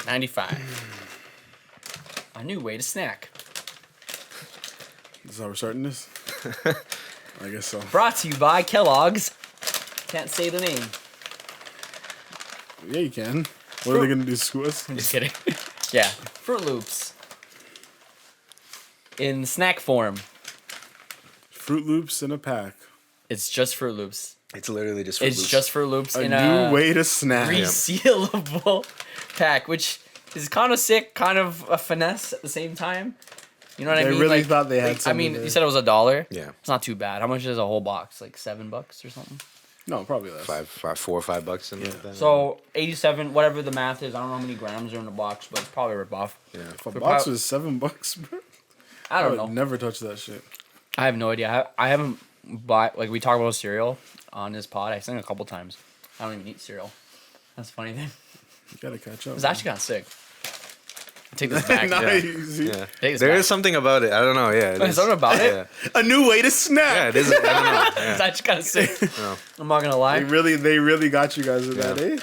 $95. A new way to snack. This is how we're starting this? I guess so. Brought to you by Kellogg's. Can't say the name. Yeah, you can. What are they going to do, screw us? I'm just kidding. Yeah. Fruit Loops. In snack form. Fruit Loops in a pack. It's just Fruit Loops. It's literally just Fruit Loops. It's just Fruit Loops A in new way to snack. resealable pack, which is kind of sick, kind of a finesse at the same time. You know what I mean? They really thought they had I something mean, there. you said it was $1. Yeah. It's not too bad. How much is a whole box? Like $7 or something? No, probably less. $4 or $5 in there. So 87, whatever the math is. I don't know how many grams are in the box, but it's probably a rip-off. Yeah, if a For box prob- was $7, bro. I don't would know. never touch that shit. I have no idea. I haven't bought, like, we talk about cereal on this pod. I think a couple times. I don't even eat cereal. That's a funny thing. You gotta catch up. It's actually kind of sick. I'll take this back. Nice. Yeah. Take this There back. is something about it. I don't know. Yeah. There's something about it? Yeah. A new way to snack. Yeah, it is. I don't know. It's Yeah. actually kind of sick. No. I'm not going to lie. They really got you guys with that, eh?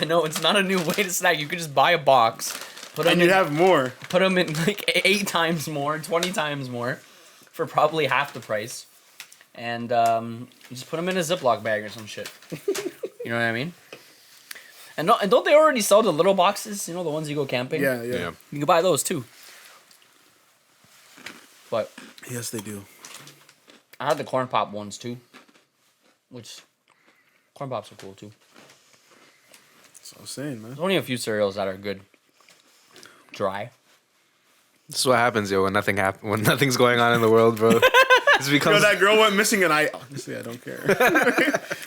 I know it's not a new way to snack. You could just buy a box, And you have more. put them in like 8 times more, 20 times more, for probably half the price, and you just put them in a Ziploc bag or some shit. You know what I mean? And don't they already sell the little boxes? You know, the ones you go camping. Yeah. Yeah. You can buy those too. But Yes, they do. I had the corn pop ones too, which corn pops are cool too. That's what I was saying, man. There's only a few cereals that are good. Dry. This is what happens, yo, when nothing's going on in the world, bro. This Yo, becomes that girl went missing, and I honestly I don't care.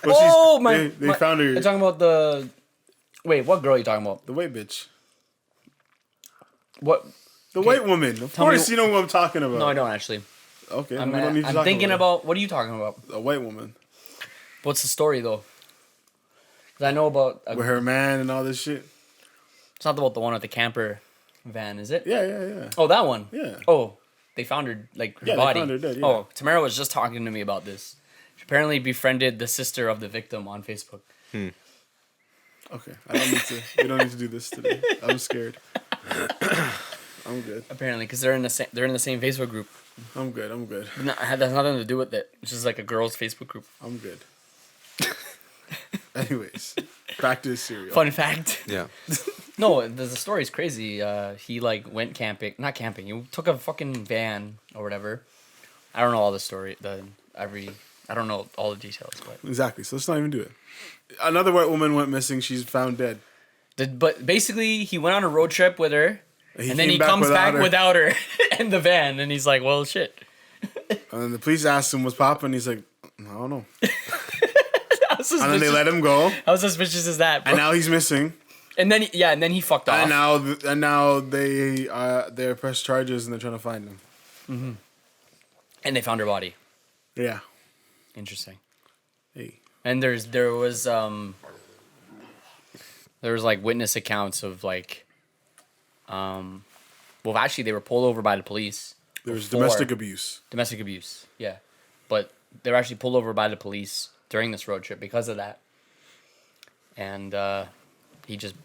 Oh, They found her. You're talking about the. Wait, what girl are you talking about? The white bitch. What? The white woman. Of Tell me course, you know what I'm talking about. No, I don't actually. Okay, I'm, we don't need to I'm talk thinking about about. What are you talking about? it. A white woman What's the story though? 'Cause I know about. with her man and all this shit. It's not about the one with the camper van, is it? Yeah. Oh, that one. Yeah. Oh, they found her like her Yeah, they body. found her dead, yeah. Oh, Tamara was just talking to me about this. She apparently befriended the sister of the victim on Facebook. Okay, I don't need to. We don't need to do this today. I'm scared. I'm good. Apparently, because they're in the same Facebook group. I'm good. No, it has nothing to do with it. It's just like a girls' Facebook group. I'm good. Anyways, back to the cereal. Fun fact. yeah. No, the story's crazy. He like went camping, not camping. He took a fucking van or whatever. I don't know all the story. I don't know all the details, but Exactly. So let's not even do it. Another white woman went missing. She's found dead. but basically he went on a road trip with her, and then came he comes back her. without her in the van, and he's like, "Well, shit." And then the police asked him what's poppin'. He's like, I don't know. How And then they let him go. How suspicious is that, bro? And now he's missing. And then he fucked off. And now they're pressed charges and they're trying to find him. And they found her body. Yeah. Interesting. Hey. And there was like witness accounts of like, well, actually they were pulled over by the police. There was before- domestic abuse. Domestic abuse, yeah. But they were actually pulled over by the police during this road trip because of that. And he just,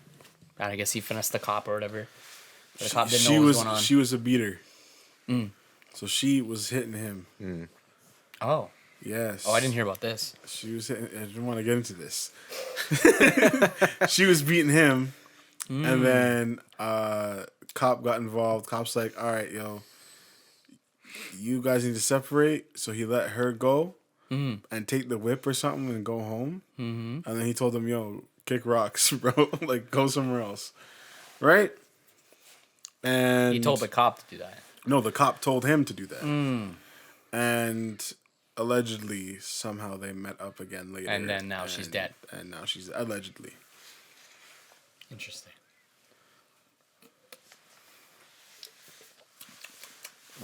I guess he finessed the cop or whatever. The cop didn't know what was going on. She was a beater. So she was hitting him. Oh. Yes. Oh, I didn't hear about this. She was hitting, I didn't want to get into this. She was beating him. And then cop got involved. Cop's like, all right, yo, you guys need to separate. So he let her go and take the whip or something and go home. And then he told him, yo, kick rocks, bro. Like, go somewhere else. Right? And He told the cop to do that. no, the cop told him to do that. And allegedly, somehow they met up again later. And then now she's dead. And now she's allegedly. Interesting.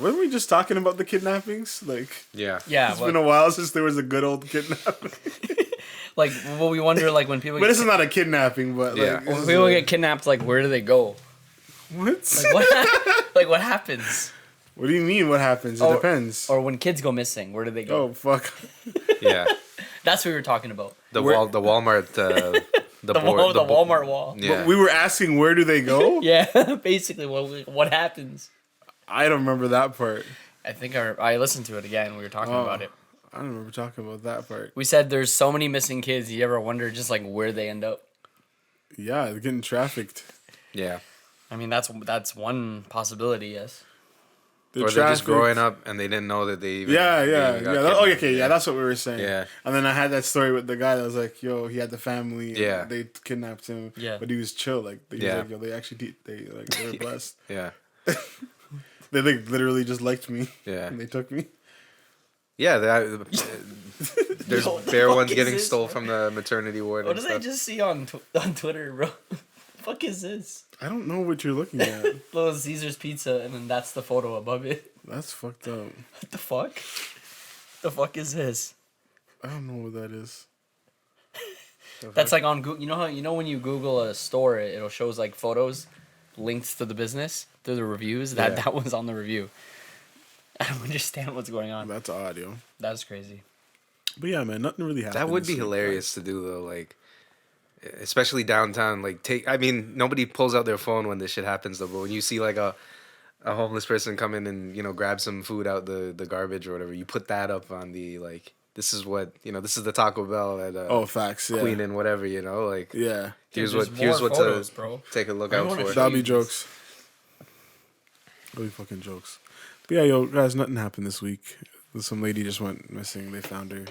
Weren't we just talking about the kidnappings? Like, Yeah. Yeah, it's been a while since there was a good old kidnapping. like, well, we wonder, like, when people But get, this is not a kidnapping, but Yeah. like, when people get kidnapped, like, where do they go? what? Like, what happens? What do you mean? What happens? It Or- depends. Or when kids go missing, where do they go? Oh fuck! Yeah. That's what we were talking about. The Where- Walmart the wall, board, the Walmart wall. Yeah. But we were asking where do they go? Yeah, basically, what happens? I don't remember that part. I think I listened to it again. We were talking about it. I don't remember talking about that part. We said there's so many missing kids. You ever wonder just like where they end up? Yeah, they're getting trafficked. Yeah. I mean, that's one possibility. Yes. They're Or they're just growing up and they didn't know that they even. Yeah, they yeah, even got yeah. kidnapped. Okay, yeah, that's what we were saying. Yeah. And then I had that story with the guy that was like, yo, he had the family. And Yeah. They kidnapped him. Yeah. But he was chill. Like, he was Yeah. like, yo, they actually, they were blessed. Yeah. They like literally just liked me. Yeah. And they took me. Yeah, there's Yo, what the bare fuck ones is getting this, stole bro? from the maternity ward. What and did I stuff. just see on Twitter, bro? The fuck is this? I don't know what you're looking at. Little Caesar's pizza, and then that's the photo above it. That's fucked up. What the fuck? The fuck is this? I don't know what that is. That's like on Google. You know when you Google a store, it'll shows like photos, links to the business, to the reviews. Yeah. That was on the review. I don't understand what's going on. That's audio. That's crazy. But yeah, man, nothing really happened. That would this be week, hilarious to do though, like especially downtown. Like I mean, nobody pulls out their phone when this shit happens though. But when you see like a homeless person come in and grab some food out the garbage or whatever, you put that up on the like. This is what this is the Taco Bell at Oh, facts. Yeah. Queen and whatever like. Yeah. Here's Dude, what more photos, to bro. take a look I out wanna for. show That'll be you jokes. That'll be fucking jokes. But yeah, yo, guys, nothing happened this week. Some lady just went missing. They found her.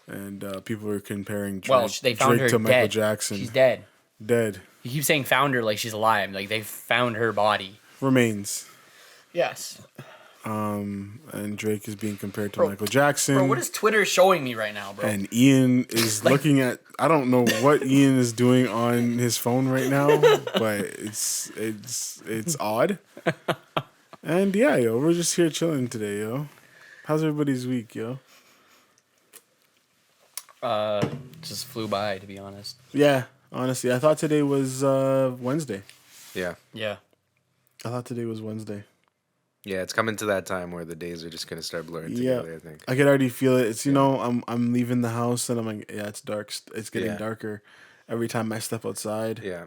And people were comparing Drake, Well, they found her to Michael dead. Jackson. She's dead. Dead. You keep saying found her like she's alive. Like they found her body. Remains. Yes. And Drake is being compared to Bro, Michael Jackson. Bro, what is Twitter showing me right now, bro? And Ian is looking at. I don't know what Ian is doing on his phone right now, but it's odd. And yeah, yo, we're just here chilling today, yo. How's everybody's week, yo? Just flew by, to be honest. Yeah, honestly, I thought today was Wednesday. Yeah. Yeah. I thought today was Wednesday. Yeah, it's coming to that time where the days are just gonna start blurring Yeah, together. I think. I could already feel it. It's I'm leaving the house and I'm like, yeah, it's dark. It's getting Yeah. darker every time I step outside. Yeah,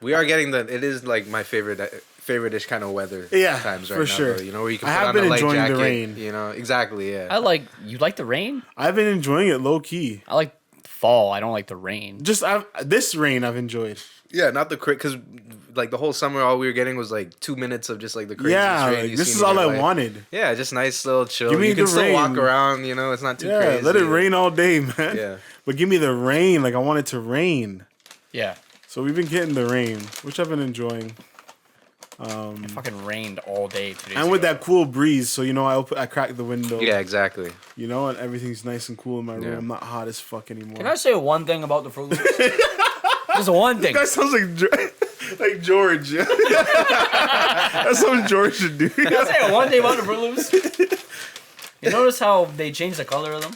we are getting it is like my favorite-ish kind of weather. Yeah, times right for now, sure. though, where you can I put have on been a light enjoying the jacket. rain. Exactly. Yeah. You like the rain? I've been enjoying it low key. I like fall. I don't like the rain. Just this rain I've enjoyed. Yeah, not the because like the whole summer, all we were getting was like 2 minutes of just like the crazy. Yeah, rain like, you've this seen is in all your I life. wanted. Yeah, just nice little chill. Give me You can the still walk rain. around. It's not too Yeah, crazy. let it rain all day, man. Yeah. But give me the rain. Like I want it to rain. Yeah. So we've been getting the rain, which I've been enjoying. It fucking rained all day 2 days And with ago. that cool breeze, so I crack the window. Yeah, exactly. And everything's nice and cool in my room. Yeah. I'm not hot as fuck anymore. Can I say one thing about the Fruit Loops? Just one thing. That sounds like George. That's something George should do. Can I say one thing about the Fruit Loops? You notice how they changed the color of them?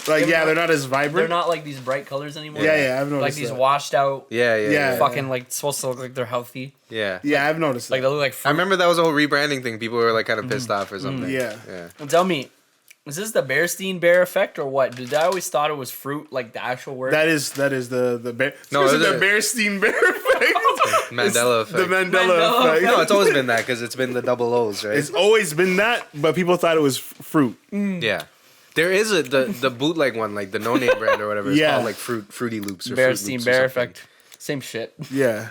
Like, yeah, they're not as They're vibrant. not like these bright colors anymore. Yeah, I've noticed Like these that. washed out, Yeah. fucking like supposed to look like they're healthy. Yeah. Yeah, I've noticed Like that. they look like fruit. I remember that was a whole rebranding thing. People were like kind of pissed off or something. Yeah. Yeah. And tell me, is this the Bearstein Bear effect or what? Did I always thought it was fruit, like the actual word? That is the bear. No, No, is the it- Bearstein Bear effect. Mandela It's effect. The Mandela Mandela effect. No, it's always been that because it's been the double O's, right? It's always been that, but people thought it was fruit. Yeah. There is the bootleg one, like the no name brand or whatever. It's Yeah. called like Fruity Loops or Fruit Loops Bearstein or Bear something. effect. Same shit. Yeah.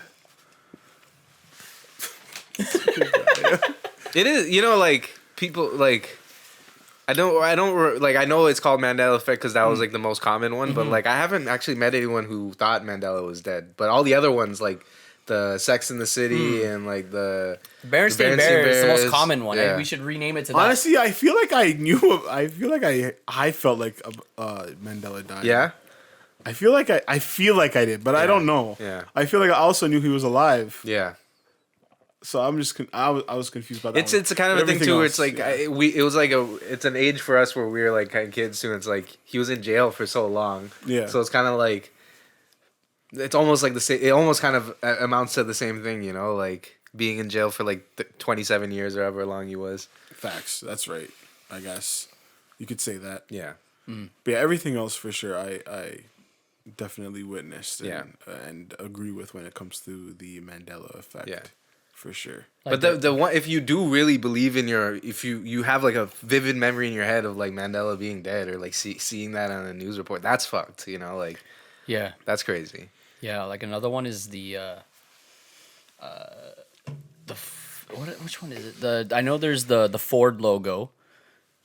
It is, like people like. I know it's called Mandela effect because that was like the most common one, but like I haven't actually met anyone who thought Mandela was dead. But all the other ones, like the Sex in the City and like the Bearstein Bear is the most Bears, common one. yeah. We should rename it to that. Honestly, I feel like I knew. I feel like I felt like Mandela died. yeah. I feel like I did, but I don't know. Yeah. I feel like I also knew he was alive. Yeah. So I'm just I was confused by that. It's one. it's a kind of But a thing everything too where else, it's like yeah. it was like it's an age for us where we were like kind of kids too. And it's like he was in jail for so long. Yeah. So it's kind of like it's almost like the same. It almost kind of amounts to the same thing, like being in jail for like 27 years or however long he was. Facts. That's right. I guess you could say that. Yeah. But yeah, everything else for sure. I definitely witnessed Yeah. and agree with when it comes to the Mandela effect. Yeah. For sure. Like But the one, if you do really believe in if you have like a vivid memory in your head of like Mandela being dead or like seeing that on a news report, that's fucked. You know, like yeah, that's crazy. yeah. Like another one is which one is it? I know there's the Ford logo,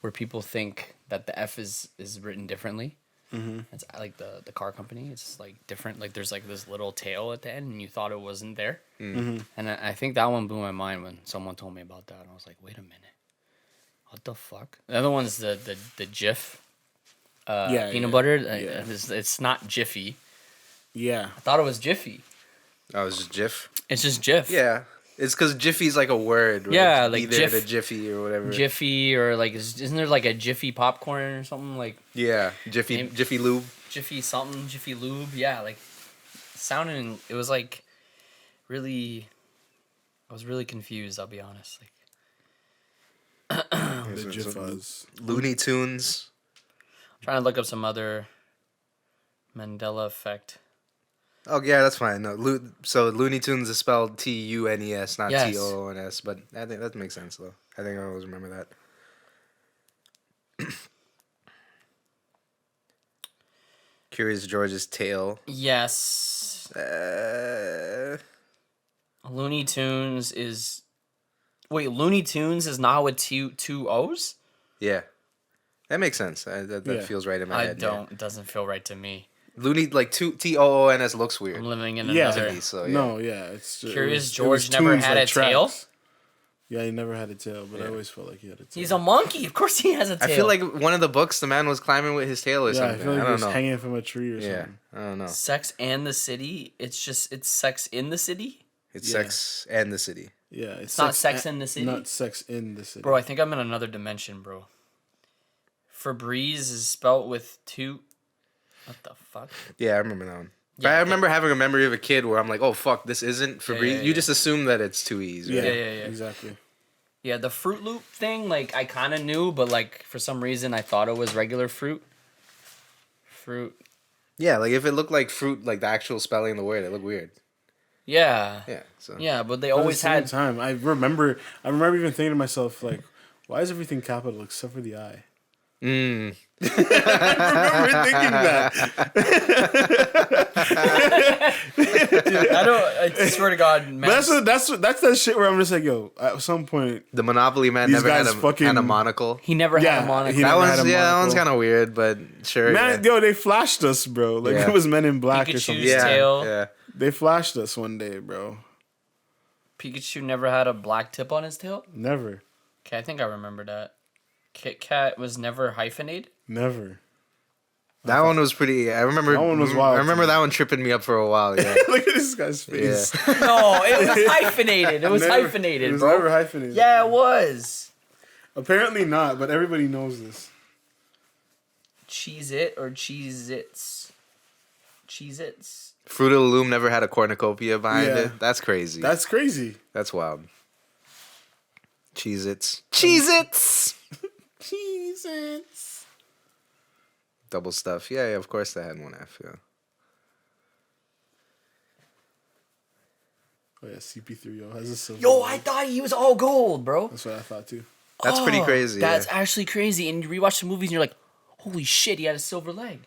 where people think that the F is written differently. Mm-hmm. It's like the car company. It's like different. Like there's like this little tail at the end, and you thought it wasn't there. Mm-hmm. And I think that one blew my mind when someone told me about that. And I was like, wait a minute, what the fuck? The other one's the Jif peanut butter. It's not Jiffy. Yeah. I thought it was Jiffy. Oh, it's just Jif. It's just Jif. Yeah, it's because Jiffy's like a word. Right? Yeah, Be like there Jif. to Jiffy or whatever. Jiffy or like isn't there like a Jiffy popcorn or something like Yeah, Jiffy Lube. Jiffy something Jiffy lube? Yeah, like sounding. It was like really. I was really confused. I'll be honest. Like The Jifas. Looney Tunes. trying to look up some other Mandela effect. Oh yeah, that's fine. No, so Looney Tunes is spelled Tunes, not Yes. Toons. But I think that makes sense though. I think I always remember that. Curious George's tail. Yes, Looney Tunes is. Wait, Looney Tunes is now with two O's? Yeah, that makes sense. That Yeah. feels right in my I head. don't. It doesn't feel right to me. Yeah. Looney like Toons looks weird. I'm living in Yeah. another. So yeah. No, yeah. It's just, Curious it George was never tunes had a tail? tracks. Yeah, he never had a tail, but I always felt like he had a tail. He's a monkey. Of course he has a tail. I feel like one of the books, the man was climbing with his tail or yeah, I something. feel like I he don't was know. hanging from a tree or Yeah, something. I don't know. Sex and the City. It's Sex in the City? It's Yeah. Sex and the City. Yeah, It's not Sex in the City? Not Sex in the City. Bro, I think I'm in another dimension, bro. Febreze is spelt with two. What the fuck? Yeah, I remember that one. But Yeah, I remember having a memory of a kid where I'm like, oh fuck, this isn't Febreze. yeah, You yeah. just assume that it's two E's. Right? yeah, yeah. exactly. Yeah, the Fruit Loop thing, like, I kind of knew, but, like, for some reason, I thought it was regular fruit. Fruit. Yeah, like if it looked like fruit, like the actual spelling of the word, it looked weird. Yeah. Yeah. So. Yeah, but they But always at the had. same time, I remember even thinking to myself, like, why is everything capital except for the I? Mm. I remember thinking that. I swear to God, man. But that's that shit where I'm just like, yo, at some point, The Monopoly man These never had guys had a fucking- monocle. He never had Yeah, a monocle. he That never one's had a that one's monocle. kind of weird, but sure. man, yeah. yo, they flashed us, bro. Like Yeah. it was Men in Black or Pikachu's something. yeah, tail. yeah. They flashed us one day, bro. Pikachu never had a black tip on his tail? Never, Okay, I think I remember that. Kit Kat was never hyphenated? never. That one was pretty. I remember. That one was wild I remember to me. that one tripping me up for a while. Yeah. Look at this guy's face. No, it was hyphenated. It was Never- hyphenated, It was bro. never hyphenated. Yeah, it was. Apparently not, but everybody knows this. Cheese It or Cheese Its? Cheese Its. Fruit of the Loom never had a cornucopia behind Yeah. it. That's crazy. That's crazy. That's wild. Cheez-Its. Cheez-Its! Jesus. Double stuff. Yeah, of course they had one F, yeah. Oh yeah, CP3O has a silver. Yo, leg. I thought he was all gold, bro. That's what I thought too. That's pretty Oh, crazy. That's yeah. actually crazy. And you rewatch the movies and you're like, holy shit, he had a silver leg.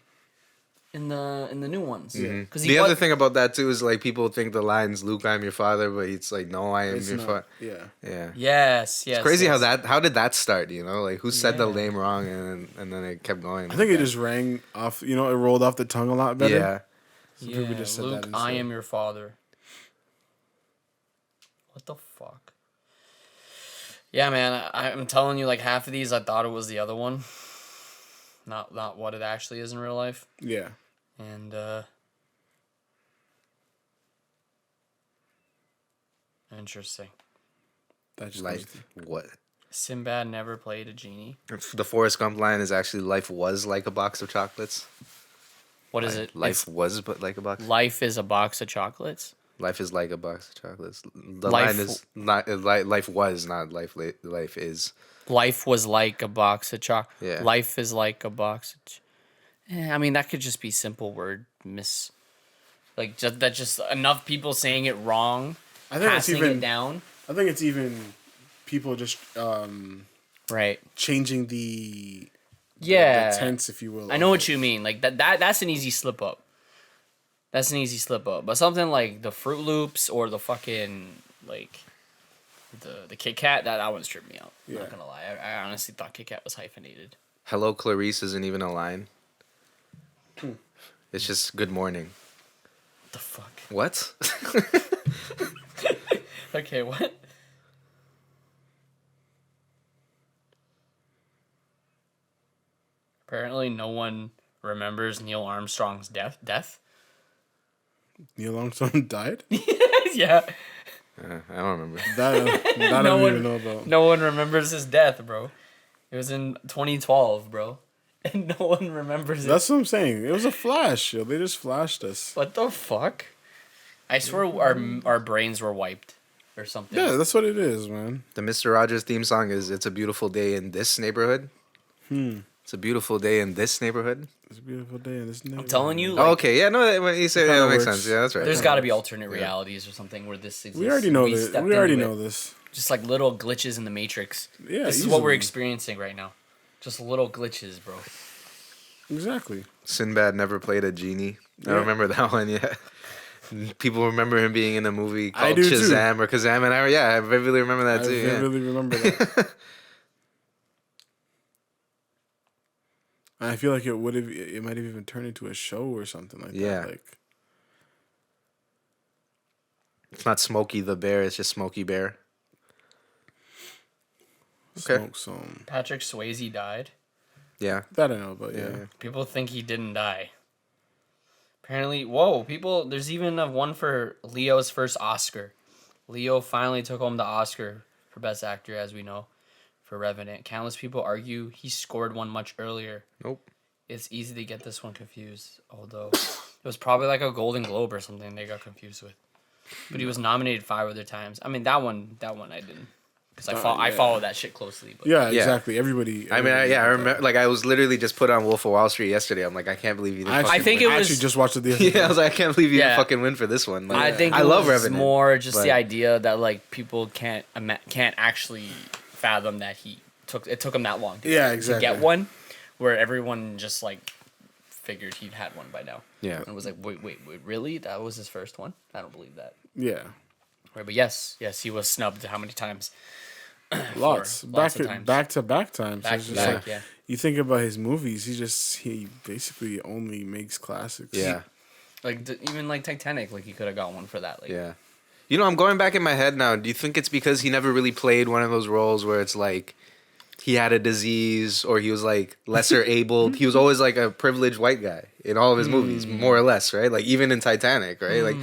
In the new ones. Yeah. Because The other thing about that too is like people think the line's Luke, I'm your father, but it's like no, I am It's your not. father. Yeah. Yeah. Yes, yes. It's crazy yes. how did that start, you know? Like who said the Yeah. name wrong and then it kept going. I think it just rang off. You know, it rolled off the tongue a lot better. Yeah. So people Yeah, just said Luke, that I instead. am your father. What the fuck? Yeah, man, I'm telling you, like half of these, I thought it was the other one, not what it actually is in real life, Yeah. and interesting. That's just Life what? Sinbad never played a genie. The Forrest Gump line is actually life was like a box of chocolates. What is it? Life was but like a box. Life is a box of chocolates. Life is like a box of chocolates. The Life- line is not life was not life. Life is. Life was like a box of chocolate. Yeah. Life is like a box of. I mean, that could just be simple word like just enough people saying it wrong, I think it's passing even it down. I think it's even people just Right. changing the Yeah. tense, if you will. I know what you mean. Like that's an easy slip up. That's an easy slip up. But something like the Fruit Loops or the fucking like the Kit Kat, that one tripped me out. I'm not gonna lie. I honestly thought Kit Kat was hyphenated. Hello, Clarice isn't even a line. It's just good morning. What the fuck? What? Okay, what? Apparently no one remembers Neil Armstrong's death? Neil Armstrong died? Yeah. I don't remember. That I don't even know about. No one remembers his death, bro. It was in 2012, bro. And no one remembers it. That's what I'm saying. It was a flash. Yo. They just flashed us. What the fuck? I swear our brains were wiped or something. Yeah, that's what it is, man. The Mr. Rogers theme song is "It's a Beautiful Day in This Neighborhood." It's a beautiful day in this neighborhood. It's a beautiful day in this neighborhood. I'm telling you. Oh, okay, yeah, no, when you say Kinda that makes works. sense. Yeah, that's right. There's got to be alternate realities or something where this exists. We already know We this. stepped We already into know it. this. Just like little glitches in the Matrix. Yeah, This is what we're easily. experiencing right now. Just little glitches, bro. Exactly. Sinbad never played a genie. I Yeah. don't remember that one yet. People remember him being in a movie I called do too. Shazam or Kazam, and I vividly remember that I too. Yeah. vividly remember that. I feel like it might have even turned into a show or something like Yeah. that. Like, It's not Smokey the Bear; it's just Smokey Bear. Okay. smoke some. Patrick Swayze died. Yeah. That I know, but Yeah. yeah. People think he didn't die. Apparently, whoa, people, there's even one for Leo's first Oscar. Leo finally took home the Oscar for Best Actor, as we know, for Revenant. Countless people argue he scored one much earlier. Nope. It's easy to get this one confused, although it was probably like a Golden Globe or something they got confused with. But he was nominated 5 other times. I mean, that one I didn't. Because I yeah. follow that shit closely. But Yeah, exactly. Everybody. I mean, I remember. Like, I was literally just put on Wolf of Wall Street yesterday. I'm like, I can't believe you didn't. I think win. it was- actually just watched it the other Yeah, I day. was like, I can't believe you Yeah. didn't fucking win for this one. Like, I think I it love was Revenant. more just but- the idea that like people can't actually fathom that it took him that long Yeah, exactly. to get one, where everyone just like figured he'd had one by now. Yeah. And it was like, wait, really? That was his first one? I don't believe that. Yeah. Right, but yes, he was snubbed how many times? Lots. Lots of times. Back to back times. Back It's to just back, like, yeah. You think about his movies, he basically only makes classics. Yeah. Like even like Titanic, like he could have got one for that. Like, Yeah. You know, I'm going back in my head now. Do you think it's because he never really played one of those roles where it's like he had a disease or he was like lesser able? He was always like a privileged white guy in all of his movies, more or less, right? Like even in Titanic, right? Like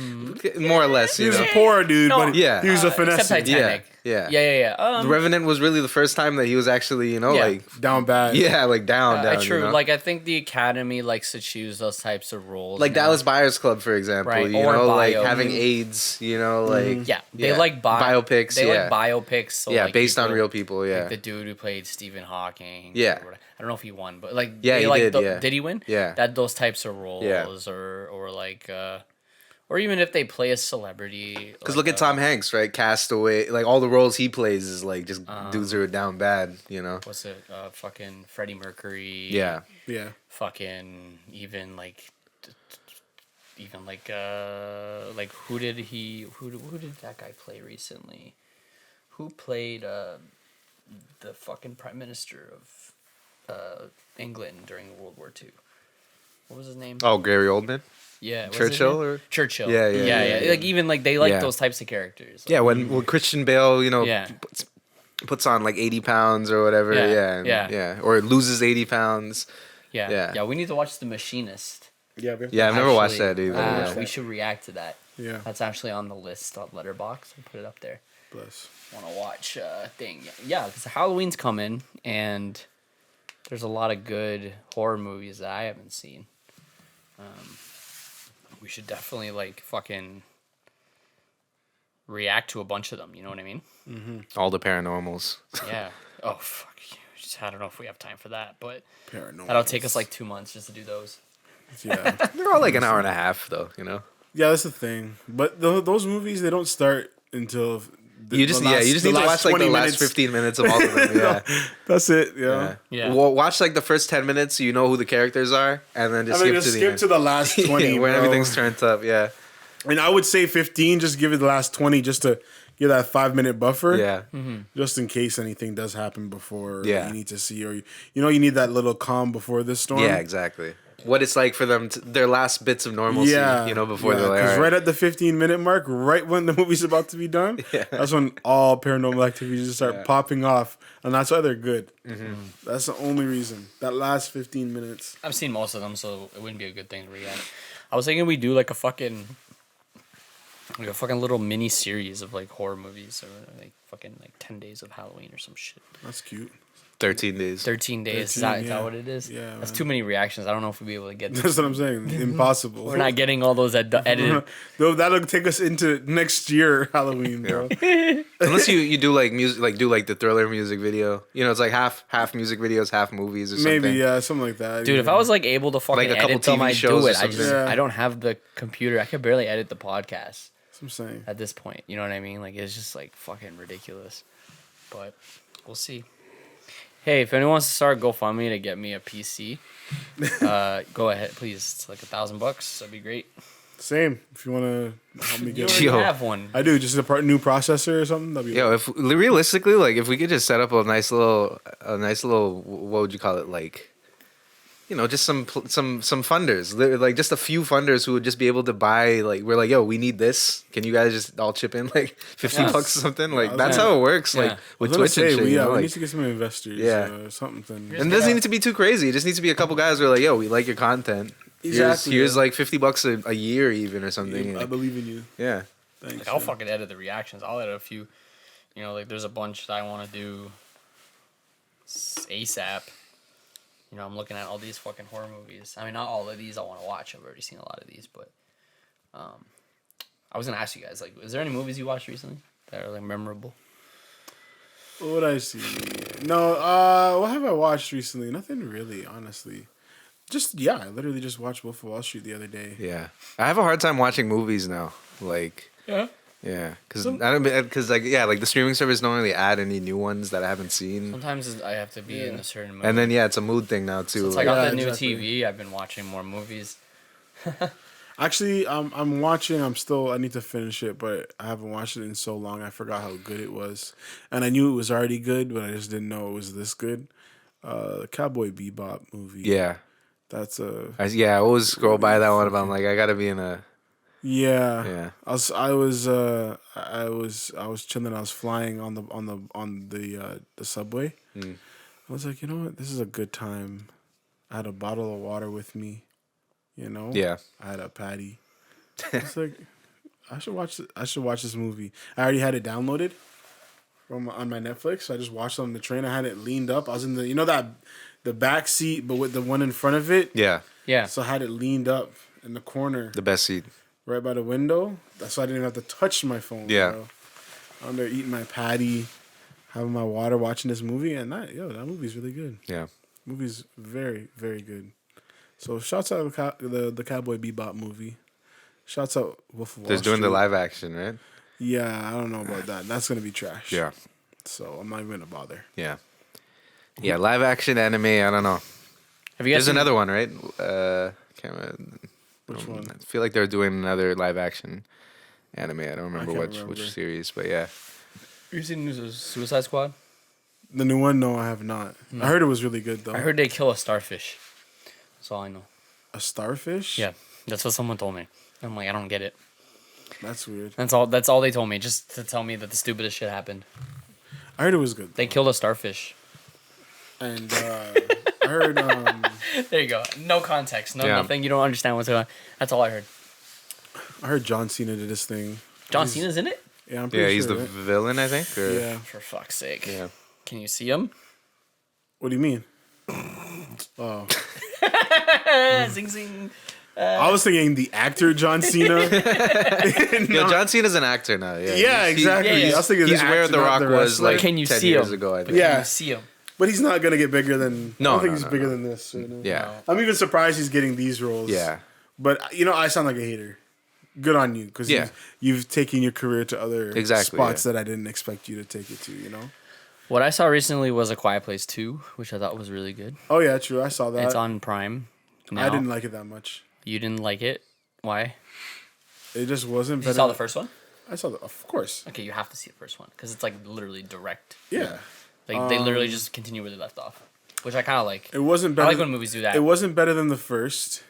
more or less, He you was know. a poor dude, No, but yeah. he was a except finesse. Titanic. Yeah. Yeah. The Revenant was really the first time that he was actually, you know, Yeah. like Down bad. like down. True. You know? Like I think the Academy likes to choose those types of roles. Like now. Dallas Buyers Club, for example. Right, You or know, like bio. having AIDS. You know, like Yeah, they like biopics. They yeah, like biopics. So yeah, like based on people- real people. Yeah, Like the dude who played Stephen Hawking. Yeah. or whatever. I don't know if he won, but like Yeah, they he like did, yeah. Did he win? Yeah. That those types of roles, Yeah. or like, or even if they play a celebrity. because like look at Tom Hanks, right? Castaway, like all the roles he plays is like just Uh-huh. dudes who are down bad. You know. What's it? Fucking Freddie Mercury. Yeah. Yeah. Fucking even like. Even like who did that guy play recently? Who played the fucking prime minister of England during World War II? What was his name? Oh, Gary Oldman. Yeah, was it Churchill him? or Churchill. Yeah. Like even like they like Yeah. those types of characters. yeah, when Christian Bale, you know, Yeah. puts on like 80 pounds or whatever. Yeah, Yeah, yeah. yeah, or loses 80 pounds. Yeah. Yeah. We need to watch The Machinist. Yeah. Yeah, I've never watched Actually, that either. yeah. We should react to that. Yeah. That's actually on the list on Letterboxd. I'll put it up there. Bless. Want to watch thing. Yeah, because Halloween's coming, and there's a lot of good horror movies that I haven't seen. We should definitely like fucking react to a bunch of them. You know what I mean? All the paranormals. Yeah. Oh fuck. I don't know if we have time for that, but Paranormal. that'll take us like 2 months just to do those. Yeah. They're all like an hour and a half, though. You know. Yeah, that's the thing. But those movies, they don't start until You just need to watch like the last 15 minutes of all of them. Yeah, that's it. Yeah. Yeah. Well, watch like the first 10 minutes, so you know who the characters are, and then just skip to the last 20 when bro. everything's turned up. Yeah, And I would say 15. Just give it the last 20, just to give that 5-minute buffer. yeah, Just in case anything does happen before Yeah. you need to see, or you need that little calm before this storm. yeah, exactly. What it's like for them, their last bits of normalcy. Before they're like, because all right at the 15-minute mark, right when the movie's about to be done, that's when all Paranormal Activities just start popping off, and that's why they're good. That's the only reason. That last 15 minutes. I've seen most of them, so it wouldn't be a good thing to react. I was thinking we do like a fucking little mini series of like horror movies, or like fucking like 10 days of Halloween or some shit. That's cute. 13 days. 13 days. Is that what it is? Yeah, That's man. too many reactions. I don't know if we'll be able to get That's what I'm saying. Impossible. We're not getting all those edited. Though that'll take us into next year Halloween, bro. Unless you do like music, like do like the Thriller music video. It's like half music videos, half movies or something. Maybe something like that. Dude, if I was like able to fucking Like a couple edit them, TV I'd shows do or it. something. Yeah. I don't have the computer. I could barely edit the podcast That's what I'm saying. at this point. You know what I mean? Like, it's just like fucking ridiculous. But we'll see. Hey, if anyone wants to start GoFundMe to get me a PC, go ahead, please. It's like $1,000. That'd be great. Same. If you want to help me You get already Yo. have one. I do, just a new processor or something. That'd be If realistically, like if we could just set up a nice little, what would you call it, like, just some funders, like just a few funders who would just be able to buy, like, we're like, yo, we need this. Can you guys just all chip in like $50 or something? Like that's how it works. Yeah. Like I with was gonna Twitch and say, shit. we like, need to get some investors. Yeah. Or something. and it doesn't need to be too crazy. It just needs to be a couple guys who are like, yo, we like your content. Exactly, Here's yeah. like $50 a year even or something. I believe in you. Yeah. Thanks. Like, I'll fucking edit the reactions. I'll edit a few. Like there's a bunch that I want to do ASAP. I'm looking at all these fucking horror movies. I mean, not all of these I want to watch. I've already seen a lot of these, but I was gonna ask you guys, like, is there any movies you watched recently that are like memorable? What would I see? No, what have I watched recently? Nothing really, honestly. I literally just watched Wolf of Wall Street the other day. Yeah. I have a hard time watching movies now. Like, yeah, because like the streaming service don't really add any new ones that I haven't seen. Sometimes I have to be in a certain mood. And then it's a mood thing now too. Since I like, got that new exactly. TV, I've been watching more movies. Actually, I'm watching. I need to finish it, but I haven't watched it in so long. I forgot how good it was, and I knew it was already good, but I just didn't know it was this good. The Cowboy Bebop movie. yeah, That's a I always scroll by that one, but I'm like, I gotta be in a yeah. I was chilling. I was flying on the subway. I was like, you know what? This is a good time. I had a bottle of water with me. Yeah. I had a patty. It's like I should watch this movie. I already had it downloaded on my Netflix. So I just watched it on the train. I had it leaned up. I was in the back seat, but with the one in front of it. Yeah. Yeah. So I had it leaned up in the corner, The best seat. right by the window. That's why I didn't even have to touch my phone. Yeah. Bro. I'm there eating my patty, having my water, watching this movie, and that movie's really good. Yeah. Movie's very, very good. So shouts out the Cowboy Bebop movie. Shouts out Wolf of Wall They're doing the Street. live action, right? Yeah, I don't know about that. That's gonna be trash. Yeah. So I'm not even gonna bother. Yeah. Yeah, live action anime, I don't know. Have you guys There's seen another one, right? Can't remember. Which one? I feel like they're doing another live action anime. I don't remember can't which remember. series, but yeah. You seen Suicide Squad? The new one? No, I have not. I heard it was really good though. I heard they kill a starfish. That's all I know. A starfish? Yeah, that's what someone told me. I'm like, I don't get it. That's weird. That's all they told me, just to tell me that the stupidest shit happened. I heard it was good. They killed a starfish. And I heard There you go. No context. Yeah. Nothing. You don't understand what's going on. That's all I heard. John Cena did this thing. John Cena's in it? Yeah, I'm pretty Yeah, sure. he's the right? villain, I think. Or, Yeah. For fuck's sake. Yeah. Can you see him? What do you mean? Oh, Zing zing. I was thinking the actor John Cena. Yeah, John Cena's an actor now. Yeah, Yeah, exactly. yeah. I was thinking He's the where actor, The not Rock the was wrestler. like Can you 10 see years him? ago, I think. Can Yeah. you see him? But he's not gonna get bigger than. No, I don't think no, he's no, bigger no. than this. Right now. Yeah. I'm even surprised he's getting these roles. Yeah. But I sound like a hater. Good on you, because Yeah. you've taken your career to other Exactly, spots yeah. that I didn't expect you to take it to. You know. What I saw recently was A Quiet Place 2, which I thought was really good. Oh yeah, true. I saw that. It's on Prime now. I didn't like it that much. You didn't like it? Why? It just wasn't. You saw the first one? I saw of course. Okay, you have to see the first one because it's like literally direct. Yeah. Like they literally just continue where they left off, which I kind of like. It wasn't I better. like when movies do that. It wasn't better than the first.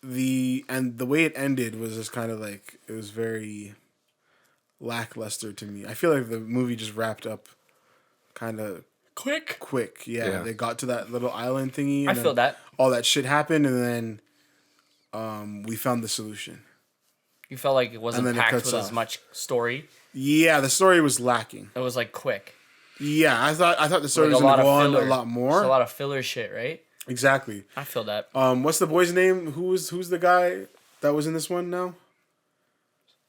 The way it ended was just kind of like it was very lackluster to me. I feel like the movie just wrapped up kind of quick. Yeah, they got to that little island thingy. And I feel that. all that shit happened, and then we found the solution. You felt like it wasn't And then it packed cuts with as off. much story. Yeah, the story was lacking. It was like quick. Yeah, I thought the story Like was gonna go on a lot more. Just a lot of filler shit, right? Exactly. I feel that. What's the boy's name? Who's the guy that was in this one now?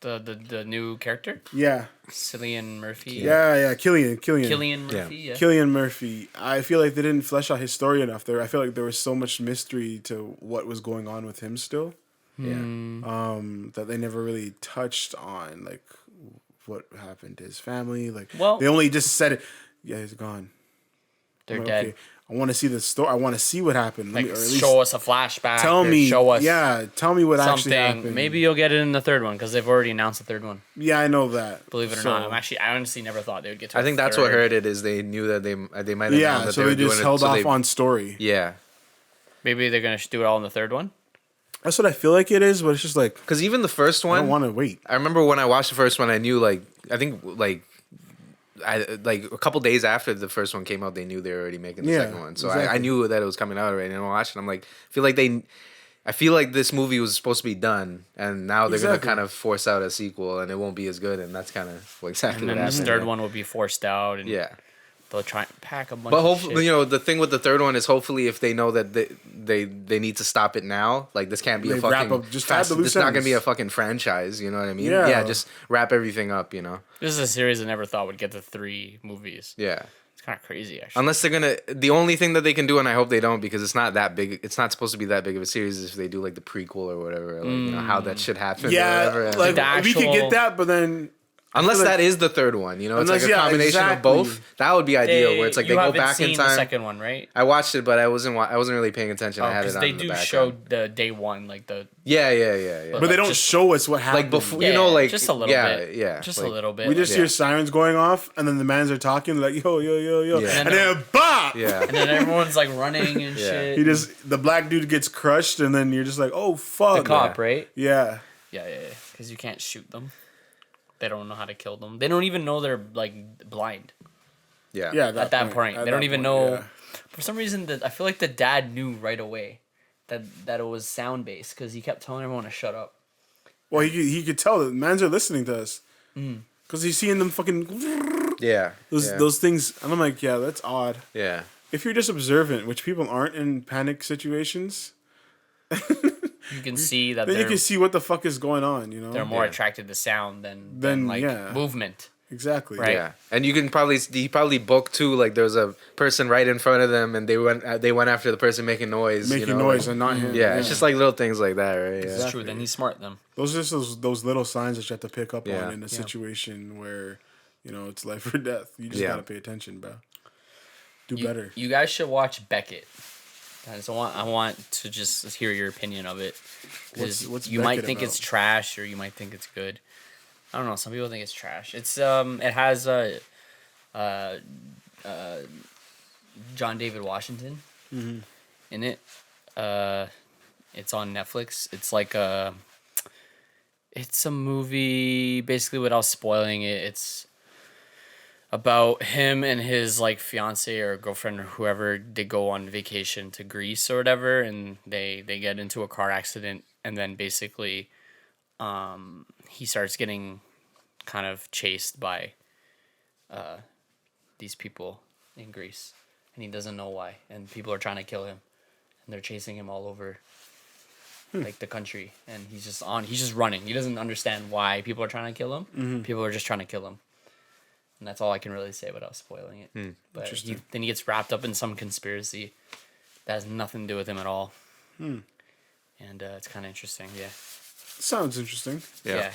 The new character, Yeah. Cillian Murphy. Yeah, Killian. Killian Murphy. Yeah. Killian Murphy. I feel like they didn't flesh out his story enough there. I feel like there was so much mystery to what was going on with him still. Yeah. That they never really touched on, like what happened to his family. Like, Well- they only just said it. Yeah, he's gone. They're I'm like, dead. okay, I want to see the story. I want to see what happened. Like Or at least show us a flashback. tell or me. Show us. Tell me what actually Something. happened. Maybe you'll get it in the third one because they've already announced the third one. Yeah, I know that. Believe it or So- not, I honestly never thought they would get to. I a think that's what third. hurt it is they knew that they might have known Yeah, that so they were they just doing held it. So off they, on story. Yeah. Maybe they're gonna do it all in the third one. That's what I feel like it is, but it's just like Because even the first I one, don't want to wait. I remember when I watched the first one, I knew like a couple days after the first one came out, they knew they were already making the Yeah, second one. So exactly. I knew that it was coming out already, and I watched it. I'm like, I feel like this movie was supposed to be done, and now they're Exactly. gonna kind of force out a sequel, and it won't be as good, and that's kind of exactly And what then this happened. third yeah. one will be forced out, and Yeah. they'll try and pack a bunch. But of hopefully, shit. the thing with the third one is hopefully if they know that they need to stop it now, like this can't be They a wrap fucking up- just add the loose It's not gonna ends. be a fucking franchise. You know what I mean? Yeah. Yeah, just wrap everything up. This is a series I never thought would get to 3 movies. Yeah. It's kind of crazy, actually. Unless they're gonna, the only thing that they can do, and I hope they don't, because it's not that big. It's not supposed to be that big of a series. Is if they do like the prequel or whatever, like, how that should happen. or Yeah, whatever. like The we could actual- get that, but then unless like- that is the third one, it's Unless- like a yeah, combination exactly. of both. That would be ideal, where it's like you they go haven't back in seen time. The second one, right? I watched it, but I wasn't really paying attention. I had it Because on they in the do background. show the day one, like the Yeah. but they don't just- show us what happened. Like before, Yeah, like just a little bit. yeah, just like, a little bit. we just Yeah. hear sirens going off, and then the mans are talking like yo, Yeah. and then bop. Yeah, and then everyone's like running and Yeah. shit. The black dude gets crushed, and then you're just like, oh fuck. The cop, right? Yeah. Yeah. Because you can't shoot them. They don't know how to kill them. They don't even know they're like blind yeah, Yeah. at that point. At They don't that even point, know. yeah. For some reason, I feel like the dad knew right away that it was sound based because he kept telling everyone to shut up. Well, he could tell that mans are listening to us Mm. because he's seeing them fucking yeah, those things, and I'm like, yeah, that's odd. yeah. If you're just observant, which people aren't in panic situations, You can see that then you they're can see what the fuck is going on. they're more Yeah. attracted to sound than Then, like yeah. movement. Exactly. Right. Yeah, and you can probably book too. Like there was a person right in front of them, and they went after the person making noise. Making noise and not him. Yeah, it's just like little things like that, right? Yeah. It's true. Then he's smart. Then Those are just those little signs that you have to pick up Yeah. on in a situation where, it's life or death. You just Yeah. gotta pay attention, bro. Do better. You guys should watch Beckett. I want to just hear your opinion of it. 'Cause What's you might Beckett think it's about? trash or you might think it's good. I don't know. Some people think it's trash. It's it has John David Washington in it. It's on Netflix. It's a movie. Basically, without spoiling it, it's about him and his like fiance or girlfriend or whoever. They go on vacation to Greece or whatever, and they get into a car accident, and then basically, he starts getting kind of chased by these people in Greece, and he doesn't know why, and people are trying to kill him, and they're chasing him all over like the country, and he's just running. He doesn't understand why people are trying to kill him. People are just trying to kill him. And that's all I can really say without spoiling it. But then he gets wrapped up in some conspiracy that has nothing to do with him at all. And it's kind of interesting, yeah. Sounds interesting. Yeah.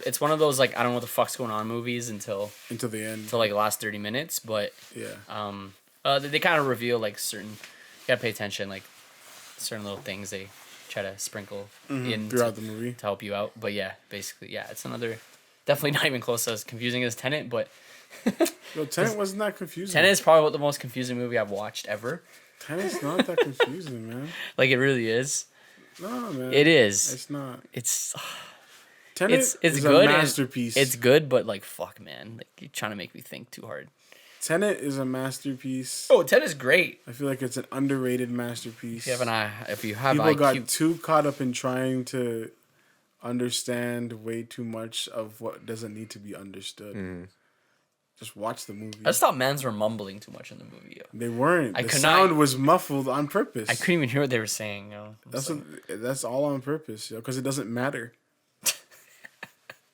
It's one of those, like, I don't know what the fuck's going on movies until the end. Until, like, the last 30 minutes, but... Yeah. They kind of reveal, like, certain... You gotta pay attention, like, certain little things they try to sprinkle in throughout the movie to help you out. But, yeah, basically, yeah, it's another... Definitely not even close to as confusing as Tenet, but... Yo, Tenet wasn't that confusing. Tenet is probably the most confusing movie I've watched ever. Tenet's not that confusing, man. Like, it really is. No, man. It is. It's not. Tenet is good. A masterpiece. It's good, but, like, fuck, man. Like, you're trying to make me think too hard. Tenet is a masterpiece. Oh, Tenet is great. I feel like it's an underrated masterpiece. If you have people IQ, got too caught up in trying to understand way too much of what doesn't need to be understood. Just watch the movie. I just thought mans were mumbling too much in the movie. Yo. They weren't. The sound was muffled on purpose. I couldn't even hear what they were saying. Yo. That's all on purpose, yo, because it doesn't matter.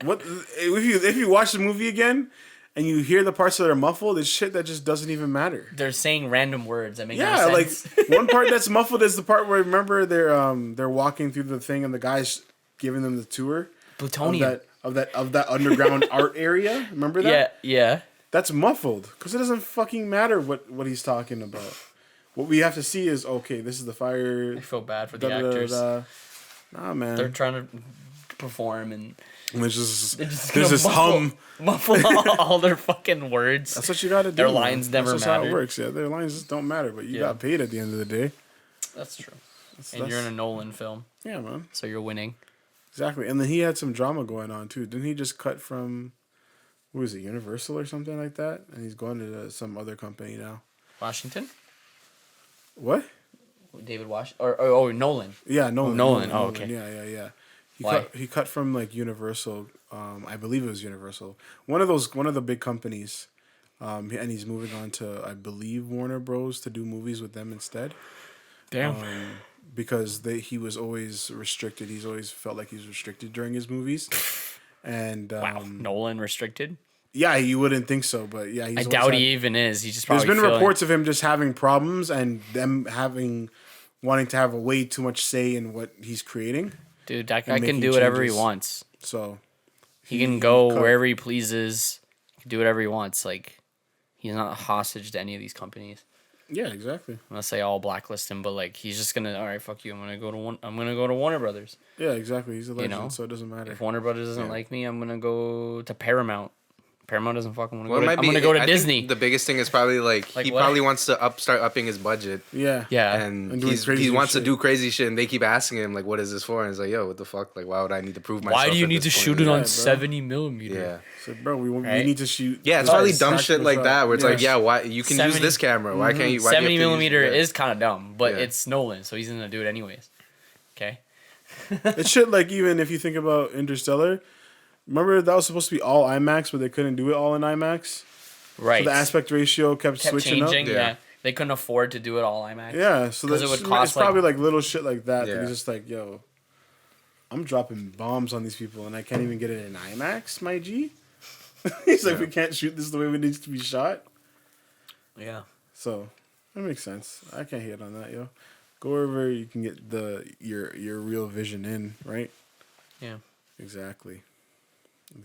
What if you watch the movie again and you hear the parts that are muffled? It's shit that just doesn't even matter. They're saying random words that make no sense. Like one part that's muffled is the part where, remember, they're walking through the thing and the guy's giving them the tour. Plutonium. Of that underground art area. Remember that? Yeah. That's muffled because it doesn't fucking matter what he's talking about. What we have to see is, okay, this is the fire. I feel bad for the actors. Nah, man. They're trying to perform and there's this hum. Muffle all their fucking words. That's what you got to do. Their lines never matter. That's how it works. Yeah, their lines just don't matter, but you got paid at the end of the day. That's true. And you're in a Nolan film. Yeah, man. So you're winning. Exactly. And then he had some drama going on, too. Didn't he just cut from... What was it, Universal or something like that? And he's going to some other company now. Washington? What? David Washington? Nolan. Yeah, Nolan. Nolan. Oh, okay. Yeah. Why? He cut from like Universal. I believe it was Universal. One of the big companies. And he's moving on to, I believe, Warner Bros. To do movies with them instead. Damn. Because he was always restricted. He's always felt like he's restricted during his movies. And wow, Nolan restricted? Yeah, you wouldn't think so, but yeah, I doubt he even is. He's just probably. There's been reports of him just having problems and them wanting to have a way too much say in what he's creating. Dude, that guy can do whatever he wants. So he can go wherever he pleases, do whatever he wants. Like, he's not a hostage to any of these companies. Yeah, exactly. I'm gonna say I'll blacklist him, but like he's just gonna, all right, fuck you. I'm gonna go to Warner Brothers. Yeah, exactly. He's a legend, so it doesn't matter. If Warner Brothers doesn't like me, I'm gonna go to Paramount. Paramount doesn't fucking want to go. I'm gonna go to Disney. Think the biggest thing is probably like he what? probably wants to start upping his budget. Yeah, and he wants to do crazy shit, and they keep asking him like, "What is this for?" And he's like, "Yo, what the fuck? Like, why would I need to prove myself? Why do you need to shoot it on 70 millimeter?" Yeah. So, bro, we need to shoot. Yeah, it's probably dumb shit like that where it's like, yeah, why you can use this camera? Why can't you? 70 millimeter is kind of dumb, but it's Nolan, so he's gonna do it anyways. Okay. It's shit like, even if you think about Interstellar, remember that was supposed to be all IMAX, but they couldn't do it all in IMAX. Right. So the aspect ratio kept switching changing, up. Yeah. They couldn't afford to do it all IMAX. Yeah, so it would cost, it's probably like little shit like that. Yeah. That he's just like, yo, I'm dropping bombs on these people and I can't even get it in IMAX, my G. He's like, we can't shoot this the way it needs to be shot. Yeah. So that makes sense. I can't hate on that, yo. Go wherever you can get your real vision in, right? Yeah. Exactly. One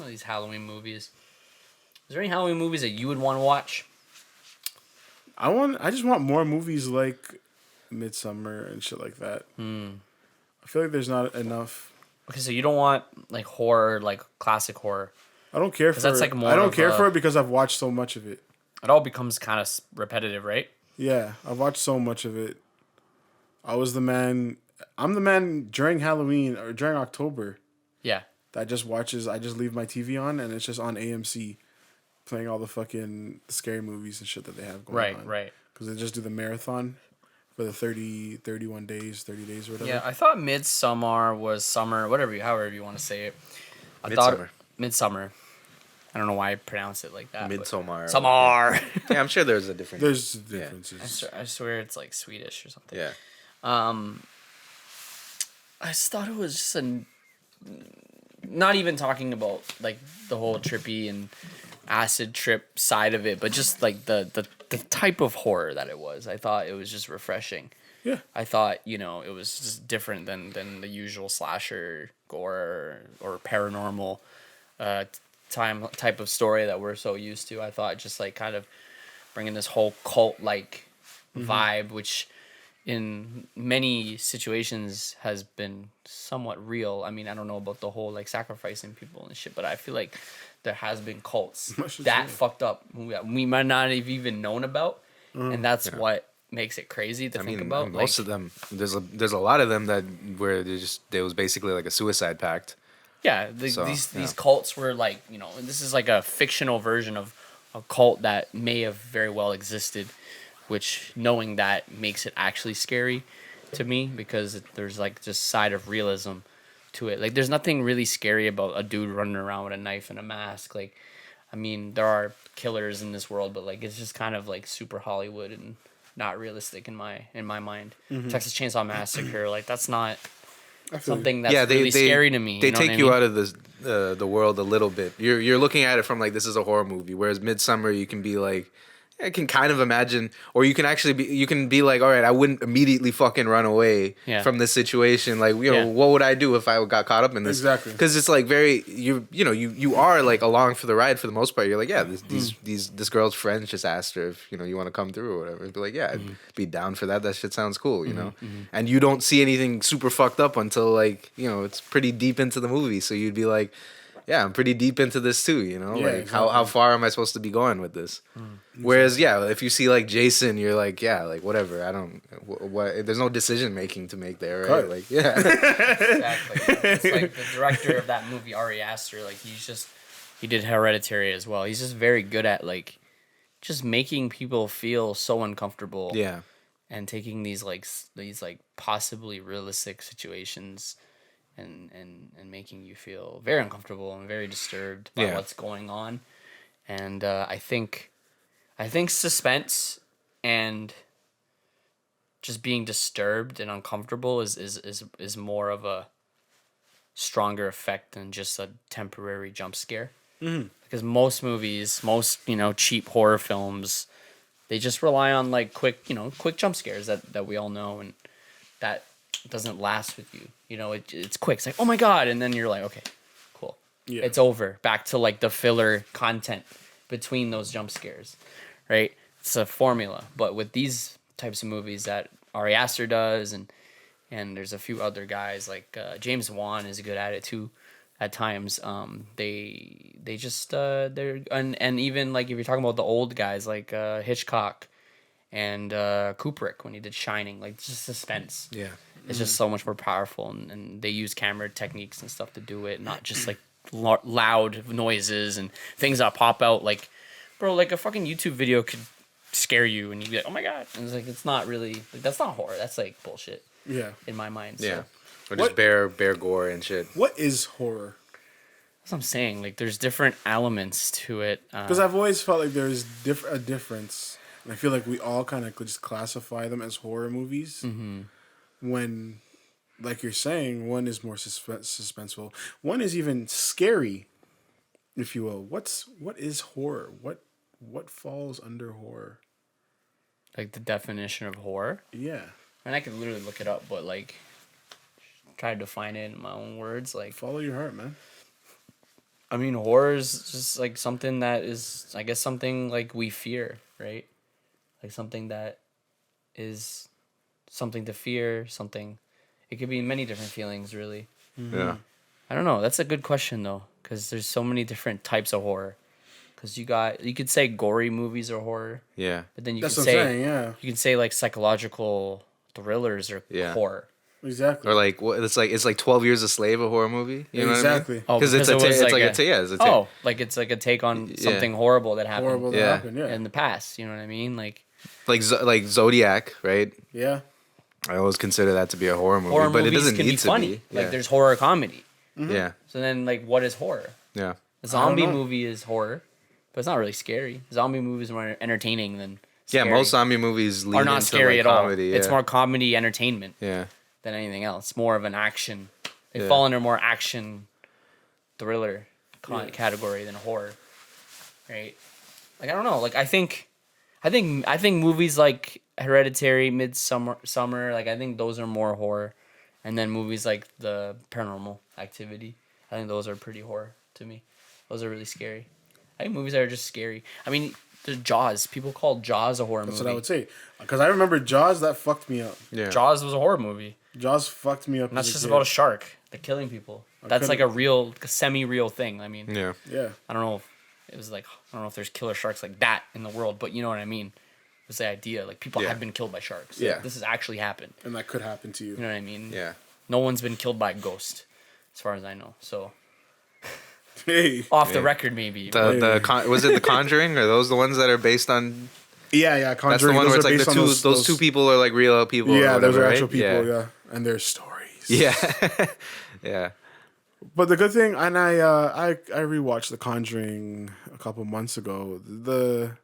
of these Halloween movies. Is there any Halloween movies that you would want to watch? I just want more movies like Midsummer and shit like that. I feel like there's not enough. Okay, so you don't want like horror, like classic horror. I don't care for that's like more. I don't care for it because I've watched so much of it. It all becomes kind of repetitive, right? Yeah, I've watched so much of it. I'm the man during Halloween or during October. Yeah. I just leave my TV on and it's just on AMC playing all the fucking scary movies and shit that they have going on. Right. Because they just do the marathon for the 31 days, 30 days or whatever. Yeah, I thought Midsummer was summer, however you want to say it. Midsummer. I don't know why I pronounce it like that. Midsommar. Summer. Yeah, I'm sure there's a difference. There's differences. I swear it's like Swedish or something. Yeah. I just thought it was just not even talking about like the whole trippy and acid trip side of it, but just like the type of horror that it was. I thought it was just refreshing. Yeah. I thought, it was just different than the usual slasher gore or paranormal type of story that we're so used to. I thought just like kind of bringing this whole cult like vibe, which in many situations has been somewhat real. I mean, I don't know about the whole like sacrificing people and shit, but I feel like there has been cults that fucked up we might not have even known about, and that's what makes it crazy to think about. Most of them, there's a lot of them that where there was basically like a suicide pact. Yeah, these cults were like, this is like a fictional version of a cult that may have very well existed, which knowing that makes it actually scary to me because there's like just side of realism to it. Like there's nothing really scary about a dude running around with a knife and a mask. Like, I mean, there are killers in this world, but like it's just kind of like super Hollywood and not realistic in my mind. Texas Chainsaw Massacre, like that's not something that's really scary to me. They take you out of the world a little bit. You're looking at it from like this is a horror movie, whereas Midsummer you can be like, I can kind of imagine, or you can be like, all right, I wouldn't immediately fucking run away from this situation. Like, what would I do if I got caught up in this? Exactly. Because it's like very, you are like along for the ride for the most part. You're like, yeah, this girl's friends just asked her if, you want to come through or whatever. And be like, yeah, I'd be down for that. That shit sounds cool, you know? And you don't see anything super fucked up until like, it's pretty deep into the movie. So you'd be like, yeah, I'm pretty deep into this too, Yeah, like exactly. how far am I supposed to be going with this? Whereas, if you see like Jason, you're like, yeah, like whatever. I don't. What? There's no decision making to make there, right? Cut. Like, yeah. Exactly. It's like the director of that movie, Ari Aster. Like he did Hereditary as well. He's just very good at like just making people feel so uncomfortable. Yeah. And taking these possibly realistic situations and making you feel very uncomfortable and very disturbed by what's going on. And I think suspense and just being disturbed and uncomfortable is more of a stronger effect than just a temporary jump scare. Because most movies, cheap horror films, they just rely on like quick jump scares that we all know, and that doesn't last with you. It's quick. It's like, oh my God. And then you're like, okay, cool. Yeah. It's over. Back to like the filler content between those jump scares, right? It's a formula. But with these types of movies that Ari Aster does, and there's a few other guys like James Wan is good at it too at times. They just they're and even like if you're talking about the old guys like Hitchcock and Kubrick when he did Shining, like just suspense. Yeah. It's just so much more powerful, and they use camera techniques and stuff to do it, not just like loud noises and things that pop out. Like, bro, like a fucking YouTube video could scare you, and you'd be like, oh my God. And it's like, it's not really, like, that's not horror. That's like bullshit. Yeah. In my mind. Yeah. So. Or just bare gore and shit. What is horror? That's what I'm saying. Like, there's different elements to it. Because I've always felt like there's a difference. And I feel like we all kind of could just classify them as horror movies. When, like you're saying, one is more suspenseful. One is even scary, if you will. What is horror? What falls under horror? Like the definition of horror? Yeah. And I could literally look it up, but like try to define it in my own words. Like, follow your heart, man. I mean, horror is just like something that is, I guess, something like we fear, right? Like something that is something to fear, something. It could be many different feelings, really. Yeah. I don't know. That's a good question though, because there's so many different types of horror. Because you could say gory movies are horror. Yeah. But then you That's could what I'm say saying, yeah. You can say like psychological thrillers or horror. Exactly. Or like it's like 12 Years a Slave, a horror movie. You know exactly. What I mean? Because it's it's like a take on something horrible that happened. In the past. You know what I mean? Like Zodiac, right? Yeah. I always consider that to be a horror movie, but it doesn't need to funny. be. Yeah. Like there's horror comedy. Yeah. So then, like, what is horror? Yeah. A zombie movie is horror, but it's not really scary. Zombie movies are more entertaining than scary. Yeah, most zombie movies are not into scary like at comedy, all. Yeah. It's more comedy entertainment. Yeah. Than anything else. It's more of an action. They fall under more action thriller category than horror, right? Like I don't know. Like I think movies like Hereditary, Midsummer, like I think those are more horror, and then movies like the Paranormal Activity, I think those are pretty horror to me. Those are really scary. I think movies that are just scary. I mean, there's Jaws. People call Jaws a horror movie. That's what I would say. Because I remember Jaws, that fucked me up. Yeah. Jaws was a horror movie. Jaws fucked me up. And that's as just kid. about a shark. They're killing people. That's like a semi-real thing. I mean, Yeah. Yeah. I don't know. It was like I don't know if there's killer sharks like that in the world, but you know what I mean. It's the idea. Like people Yeah. have been killed by sharks. Yeah. Like, this has actually happened. And that could happen to you. You know what I mean? Yeah. No one's been killed by a ghost, as far as I know. So Hey. off the record, maybe. Was it the Conjuring? Are those the ones that are based on? Yeah. That's the Conjuring. one where Those it's are like based on those two people are like real people. or Yeah, those whatever, are right? actual people. Yeah. And their stories. Yeah. Yeah. But the good thing, and I rewatched The Conjuring a couple months ago. The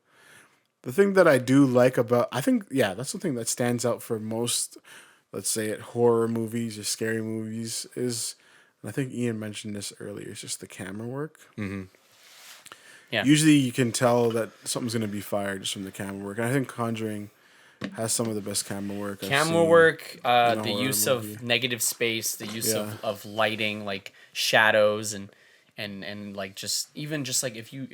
thing that I do like about, I think, that's something that stands out for most, let's say, it horror movies or scary movies is, and I think Ian mentioned this earlier, it's just the camera work. Mm-hmm. Yeah. Usually you can tell that something's going to be fired just from the camera work. And I think Conjuring has some of the best camera work. Camera work, in a the horror use movie. of negative space, the use Yeah. of lighting, like shadows and like just like if you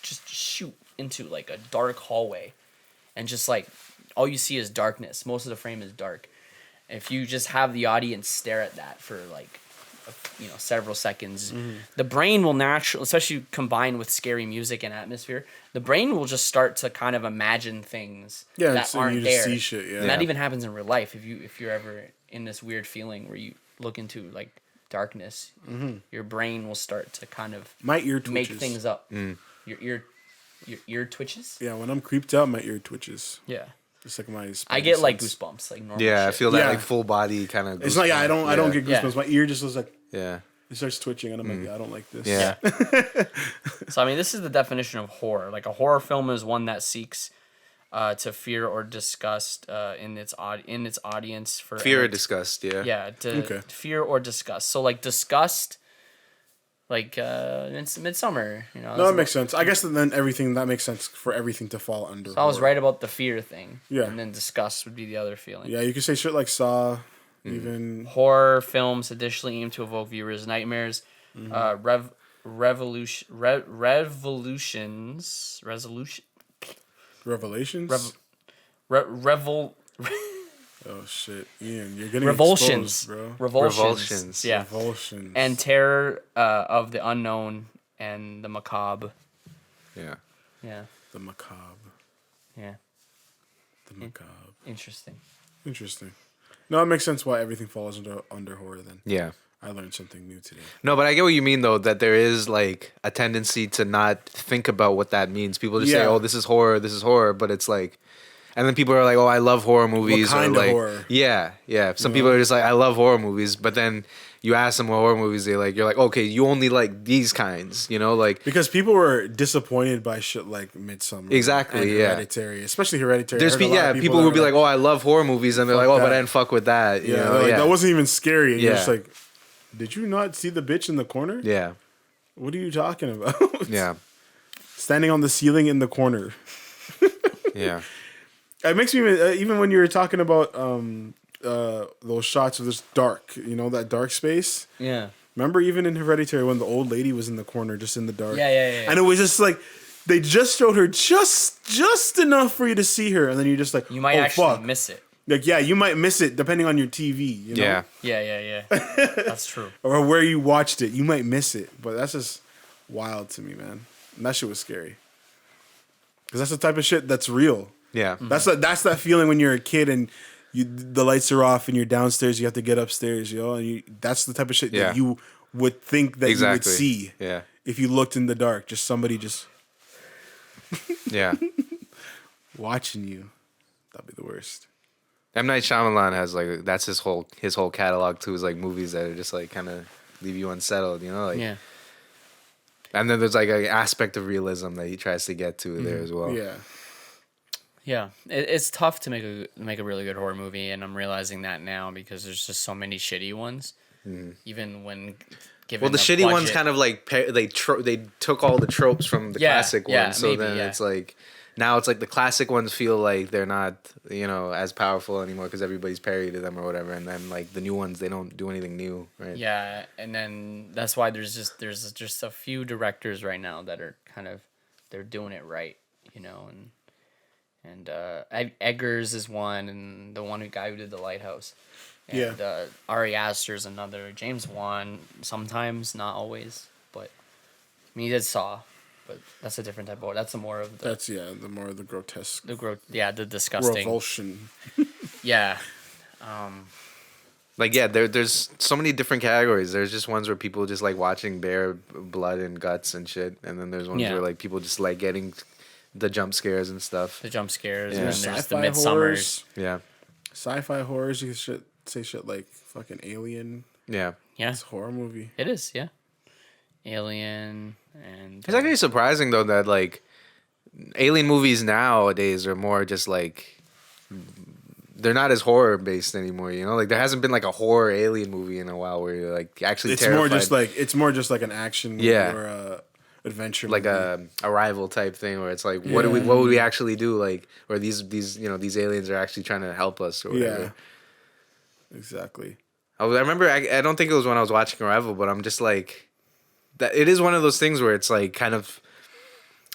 just shoot into like a dark hallway and just like all you see is darkness. Most of the frame is dark. If you just have the audience stare at that for like several seconds, the brain will naturally, especially combined with scary music and atmosphere, the brain will just start to kind of imagine things that so aren't you just there. see shit, yeah. And that even happens in real life. If you're ever in this weird feeling where you look into like darkness, your brain will start to kind of My ear twitches. make things up. Your ear twitches. Yeah, when I'm creeped out, my ear twitches. Yeah, It's like my. I get like sense. goosebumps, like normal. Yeah. I shit. feel that Yeah. like full body kind of. It's not. Yeah, I don't get Yeah. goosebumps. My ear just was like Yeah. it starts twitching, and I'm like, I don't like this. Yeah. So I mean, this is the definition of horror. Like a horror film is one that seeks to fear or disgust in its audience for Fear or disgust. Yeah. Yeah, to Okay. fear or disgust. So like disgust, like it's Midsummer. No, that makes sense. I guess then everything that makes sense for everything to fall under. So I was horror. right about the fear thing. Yeah. And then disgust would be the other feeling. Yeah, you could say shit like Saw, even. Horror films additionally aim to evoke viewers' nightmares, resolutions. Revelations. Revol Oh shit, Ian, you're getting revulsions, exposed, bro. revulsions, yeah, Revulsions. and terror of the unknown and the macabre. Yeah. Yeah, the macabre. yeah, The macabre. interesting. Interesting. No, it makes sense why everything falls under horror. Then Yeah. I learned something new today. No, but I get what you mean though, that there is like a tendency to not think about what that means. People just say, Yeah. "Oh, this is horror," but it's like, and then people are like, "Oh, I love horror movies." kind or of like, horror? Yeah, yeah. Some people are just like, "I love horror movies," but then you ask them what horror movies they like. You're like, "Okay, you only like these kinds," like. Because people were disappointed by shit like Midsummer. Exactly, and yeah. Hereditary, especially Hereditary. There's I heard a lot of people that who were be like, "Oh, I love horror movies," and they're like, "Oh, but that. I didn't fuck with that." You yeah, know? they're like, yeah. that wasn't even scary. And you're Yeah. just like, did you not see the bitch in the corner? Yeah, What are you talking about? yeah, Standing on the ceiling in the corner. yeah, It makes me even when you were talking about those shots of this dark, that dark space. Yeah, Remember even in Hereditary when the old lady was in the corner, just in the dark. yeah. And it was just like they just showed her just enough for you to see her, and then you're just like, You might oh, actually fuck. miss it. Like, yeah, you might miss it depending on your TV. You know? yeah. Yeah. That's true. Or where you watched it, you might miss it. But that's just wild to me, man. And that shit was scary. Because that's the type of shit that's real. Yeah. That's that feeling when you're a kid and the lights are off and you're downstairs. You have to get upstairs, and that's the type of shit Yeah. that you would think that you would see Yeah. if you looked in the dark. Just somebody just Yeah. watching you. That'd be the worst. M. Night Shyamalan has like that's his whole catalog too, is like movies that are just like kind of leave you unsettled, like Yeah. And then there's like an aspect of realism that he tries to get to there as well. Yeah. Yeah, it's tough to make a really good horror movie, and I'm realizing that now because there's just so many shitty ones. Even when given Well, the shitty budget. ones kind of like they took all the tropes from the classic ones, so maybe, then it's like now it's like the classic ones feel like they're not as powerful anymore because everybody's parodied them or whatever, and then like the new ones they don't do anything new, right? Yeah, and then that's why there's just a few directors right now that are kind of they're doing it right, and Eggers is one, and the guy who did The Lighthouse. And, Ari Aster's another. James Wan, sometimes, not always. But, I mean, he did Saw. But that's a different type of... That's more of the... the more of the grotesque. The disgusting. Revulsion. Yeah. There's so many different categories. There's just ones where people just like watching bare blood and guts and shit. And then there's ones where like people just like getting the jump scares and stuff. The jump scares. Yeah. And then there's the Sci-fi Midsummers. horrors. Yeah. Sci-fi horrors, you could say shit like fucking Alien. Yeah. Yeah. It's a horror movie. It is, yeah. Alien and... It's actually surprising though that like alien movies nowadays are more just like they're not as horror based anymore, like there hasn't been like a horror alien movie in a while where you're like actually It's terrified. more just like an action movie or a adventure like movie. a Arrival type thing where it's like what would we actually do, like, or these aliens are actually trying to help us or whatever. Yeah. Exactly. I remember I don't think it was when I was watching Arrival, but I'm just like that it is one of those things where it's like kind of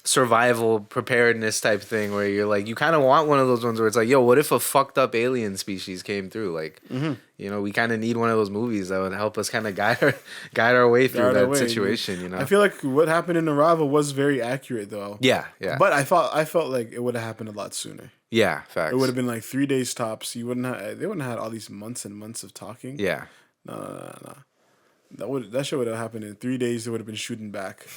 survival preparedness type thing where you're like you kind of want one of those ones where it's like, yo, what if a fucked up alien species came through, like we kind of need one of those movies that would help us kind of guide our way through that situation. I feel like what happened in Arrival was very accurate though. Yeah But I felt like it would have happened a lot sooner. Yeah, facts. It would have been like 3 days tops. They wouldn't have had all these months and months of talking. Yeah. No. That shit would have happened in 3 days. They would have been shooting back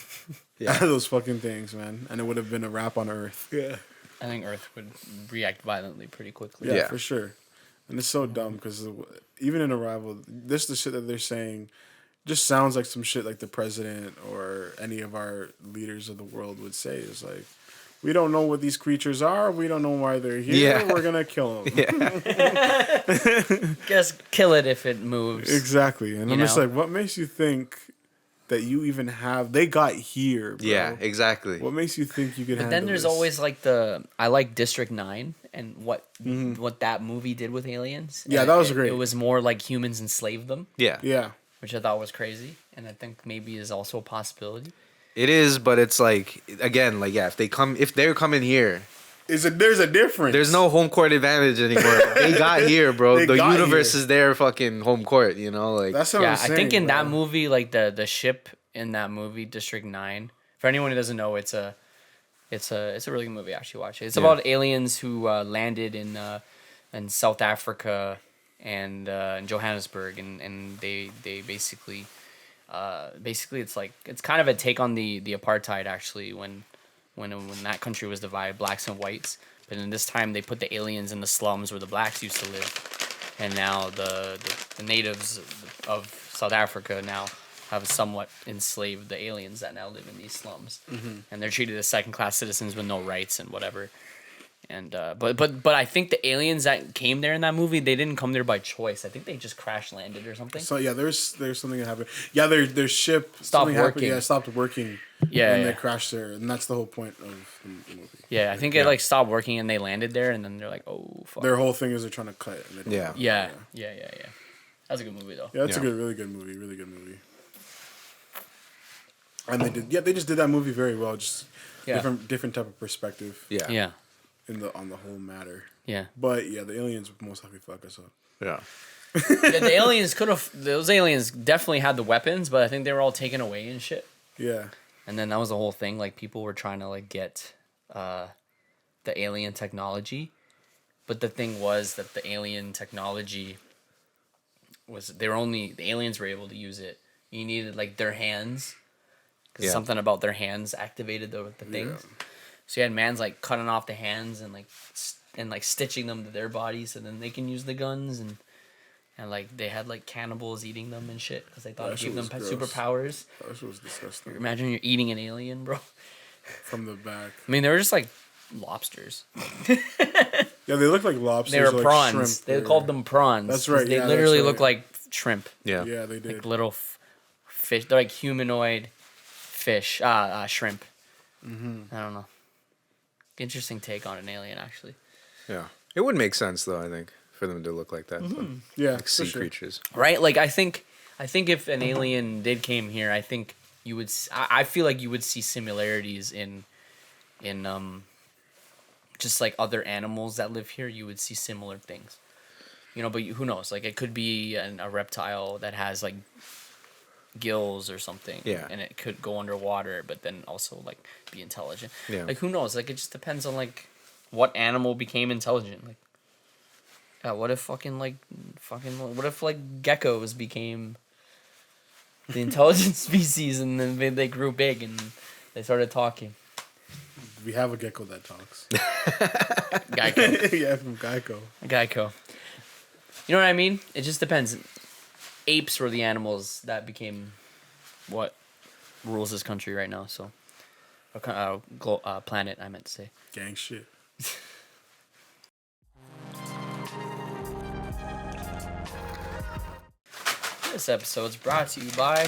out of those fucking things, man, and it would have been a wrap on Earth. Yeah, I think Earth would react violently pretty quickly. Yeah, for sure. And it's so dumb because even in Arrival, the shit that they're saying just sounds like some shit like the president or any of our leaders of the world would say. It's like, we don't know what these creatures are. We don't know why they're here. Yeah. We're gonna kill them. Yeah. Just kill it if it moves. Exactly. And I'm just like, what makes you think that you even have? They got here, bro. Yeah, exactly. What makes you think you can? But then there's always like I like District 9 and what that movie did with aliens. Yeah, And that was great. It was more like humans enslaved them. Yeah. Which I thought was crazy, and I think maybe is also a possibility. It is, but it's like, again, like, yeah, if they're coming here, there's a difference. There's no home court advantage anymore. They got here, bro. The universe is their fucking home court, Like, that's what I'm saying, I think in that movie, like the ship in that movie, District 9. For anyone who doesn't know, it's a really good movie. Actually, watch it. It's about aliens who landed in South Africa and in Johannesburg, and they basically it's kind of a take on the apartheid, actually, when that country was divided, blacks and whites. But in this time they put the aliens in the slums where the blacks used to live, and now the natives of South Africa now have somewhat enslaved the aliens that now live in these slums, and they're treated as second-class citizens with no rights and whatever. And but I think the aliens that came there in that movie, they didn't come there by choice. I think they just crash landed or something. So yeah, there's something that happened. Yeah, their ship stopped working. Yeah, stopped working. Yeah, and they crashed there, and that's the whole point of the movie. Yeah, I think it like stopped working and they landed there, and then they're like, oh fuck. Their whole thing is they're trying to cut. And they don't Yeah. That's a good movie though. Yeah, that's a really good movie. And they just did that movie very well. Just different type of perspective. Yeah. On the whole matter. Yeah. But yeah, the aliens would most likely fuck us up. Yeah. The aliens those aliens definitely had the weapons, but I think they were all taken away and shit. Yeah. And then that was the whole thing. Like, people were trying to like get the alien technology, but the thing was that the alien technology the aliens were able to use it. You needed like their hands, because something about their hands activated the things. Yeah. So you had mans like cutting off the hands and like stitching them to their bodies, so then they can use the guns, and like they had like cannibals eating them and shit because they thought it gave them superpowers. That shit was disgusting. Imagine you're eating an alien, bro. From the back. I mean, they were just like lobsters. Yeah, they look like lobsters. They were like prawns. They called them prawns. That's right. They literally look like shrimp. Yeah. Yeah, they did. Like little fish. They're like humanoid fish, shrimp. Mm-hmm. I don't know. Interesting take on an alien, actually. Yeah, it would make sense though. I think for them to look like that. Mm-hmm. Yeah, Like sea creatures. Right? Like I think if an alien did came here, I think you would. I feel like you would see similarities in just like other animals that live here. You would see similar things. You know, but who knows? Like it could be a reptile that has like gills or something. Yeah. And it could go underwater, but then also like be intelligent. Yeah. Like who knows? Like it just depends on like what animal became intelligent. Like, what if what if like geckos became the intelligent species and then they grew big and they started talking? We have a gecko that talks. Geico. Yeah, from Geico. Geico. You know what I mean? It just depends. Apes were the animals that became what rules this country right now. So, planet, I meant to say. Gang shit. This episode's brought to you by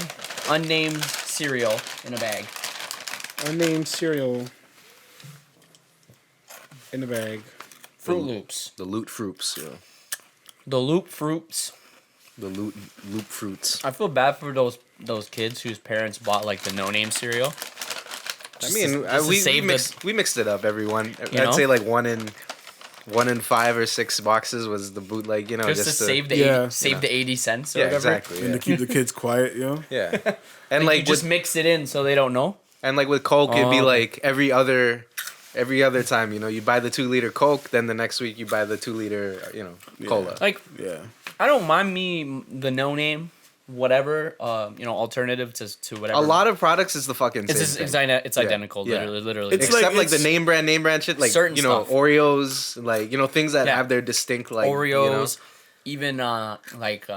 unnamed cereal in a bag. Unnamed cereal in a bag. Fruit Loops. The loot fruits. Yeah. The Loop Fruits. The loot fruits. I feel bad for those kids whose parents bought like the no-name cereal. I mean, we mixed it up. Everyone, know? I'd say like one in 5 or 6 boxes was the bootleg. You know, Just to save the yeah. 80 cents or yeah, whatever. exactly. And to keep the kids quiet, yo. Yeah, and Like like you just mix it in so they don't know. and like with Coke, it'd be Oh, okay. like every other time. You know, you buy the 2-liter Coke, then the next week you buy the 2-liter, cola. Like Yeah. I don't mind the no-name, whatever, alternative to whatever. A lot of products is the fucking It's same just, thing. it's identical, Yeah. literally. It's Except like the it's- name brand shit, like Certain stuff. Oreos, like things that Yeah. have their distinct like Oreos, even like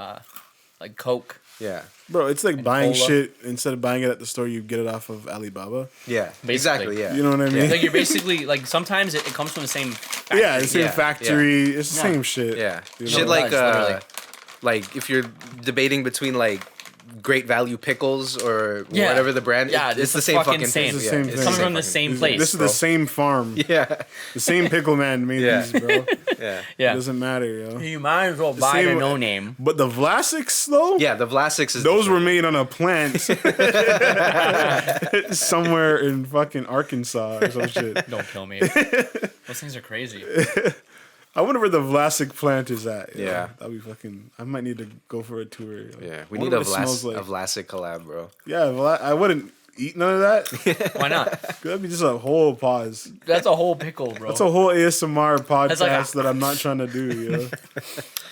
Coke. Yeah, Bro, it's like buying cola. shit. Instead of buying it at the store, you get it off of Alibaba. yeah, Basically. exactly. Yeah, You know what I mean? Like you're basically like sometimes it comes from the same factory. Yeah, the same Yeah, factory. It's the Yeah. same shit. yeah. You Shit know? like Literally. like if you're debating between like Great Value pickles or Yeah. whatever the brand, Yeah, it's it's the the same fucking fucking same. thing. It's the Yeah, same it's thing. the Coming same from the fucking same thing. place. This is bro. the same farm. Yeah, The same pickle man made Yeah. these, bro. yeah, Yeah. It doesn't matter, yo. You might as well buy same- the no name. But the Vlasics, though? yeah. The Vlasics is Those were different. made on a plant somewhere in fucking Arkansas or some shit. Don't kill me. Those things are crazy. I wonder where the Vlasic plant is at. yo. Yeah. That'd be fucking. I might need to go for a tour. yo. Yeah, we I need wonder a what it smells like. Vlasic collab, bro. Yeah, I wouldn't eat none of that. Why not? That'd be just a whole pause. That's a whole pickle, bro. That's a whole ASMR podcast like that I'm not trying to do. Yo.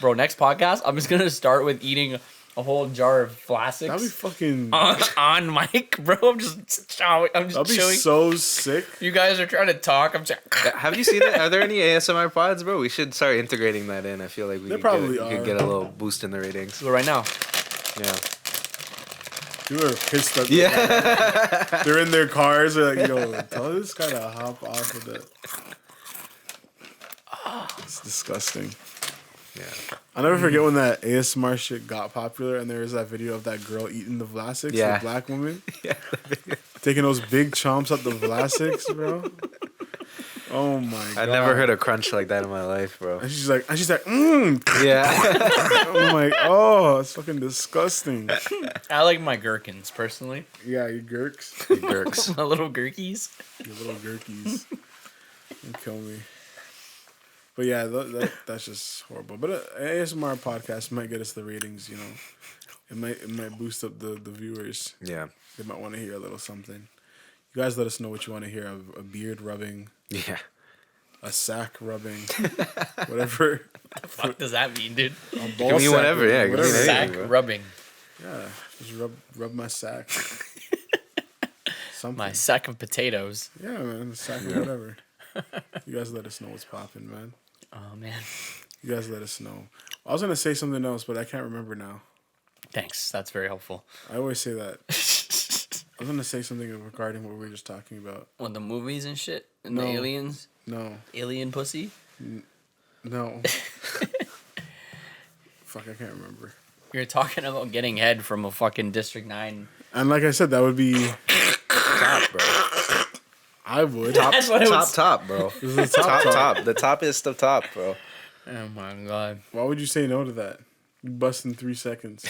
Bro, next podcast, I'm just gonna start with eating a whole jar of That'd be classics fucking. on mic, bro. I'm just chowing. I'm just That'd be chewing. so sick. You guys are trying to talk. I'm just. Have you seen it? Are there any ASMR pods, bro? We should start integrating that in. I feel like we There could probably get, we are. could get a little boost in the ratings. Do it right now. Yeah. You were pissed at Yeah. They're in their cars. They're like, yo, tell this guy to hop off of it. It's disgusting. Yeah. I'll never forget when that ASMR shit got popular and there was that video of that girl eating the Vlasics, Yeah. the black woman. Yeah. Taking those big chomps at the Vlasics, bro. Oh my god. I've never heard a crunch like that in my life, bro. And she's like, Yeah. I'm like, oh, it's fucking disgusting. I like my gherkins personally. Yeah, you gurks. Gurks. My little gherkies. You little gurkies. You kill me. But yeah, that's just horrible. But an ASMR podcast might get us the ratings, you know. It might boost up the viewers. Yeah. They might want to hear a little something. You guys let us know what you want to hear. A beard rubbing, Yeah. a sack rubbing, whatever. What the fuck does that mean, dude? A ball Give me sack whatever, rubbing, yeah, give me whatever. anything. Sack bro. rubbing. Yeah, just rub my sack. Something. My sack of potatoes. Yeah, man, a sack of whatever. You guys let us know what's popping, man. Oh man. You guys let us know. I was gonna say something else, but I can't remember now. Thanks. That's very helpful. I always say that. I was gonna say something regarding what we were just talking about. When the movies and shit and No. the aliens, No, alien pussy. no. Fuck, I can't remember. We were talking about getting head from a fucking District 9 And like I said, that would be Top, bro. I would. That's what it was. Top, bro. This is the top. Top. The toppest of top, bro. Oh my god. Why would you say no to that? You bust in 3 seconds.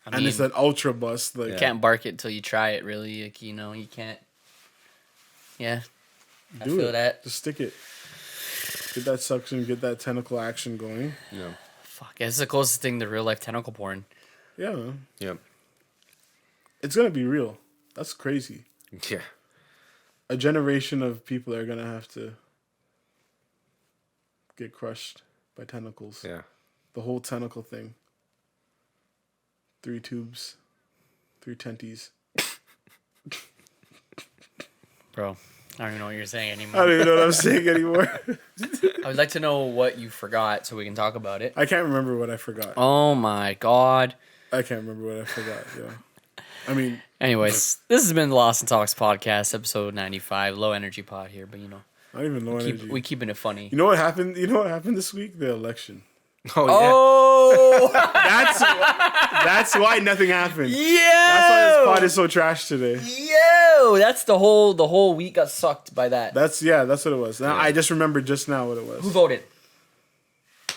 I And it's an ultra bust. Like you can't bark it till you try it. Really, like, you know, you can't. Yeah, I do feel it. that. Just stick it. Get that suction. Get that tentacle action going. Yeah. Fuck, it's the closest thing to real life tentacle porn. Yeah, man. Yep. It's gonna be real. That's crazy. Yeah. A generation of people are gonna have to get crushed by tentacles. Yeah. The whole tentacle thing. 3 tubes. 3 tenties. Bro, I don't even know what you're saying I anymore. don't even know what I'm saying anymore. I would like to know what you forgot so we can talk about it. I can't remember what I forgot. Oh my god. I can't remember what I forgot. Yeah. I mean, Anyways, this has been the Lost and Talks podcast, episode 95. Low energy pod here, but you know, not even low energy. we keeping it funny. You know what happened? You know what happened this week? The election. Oh, yeah. Oh, That's why nothing happened. yeah. That's why this pod is so trash today. Yo, that's the whole week got sucked by that. That's what it was. Now, I just remembered just now what it was. Who voted?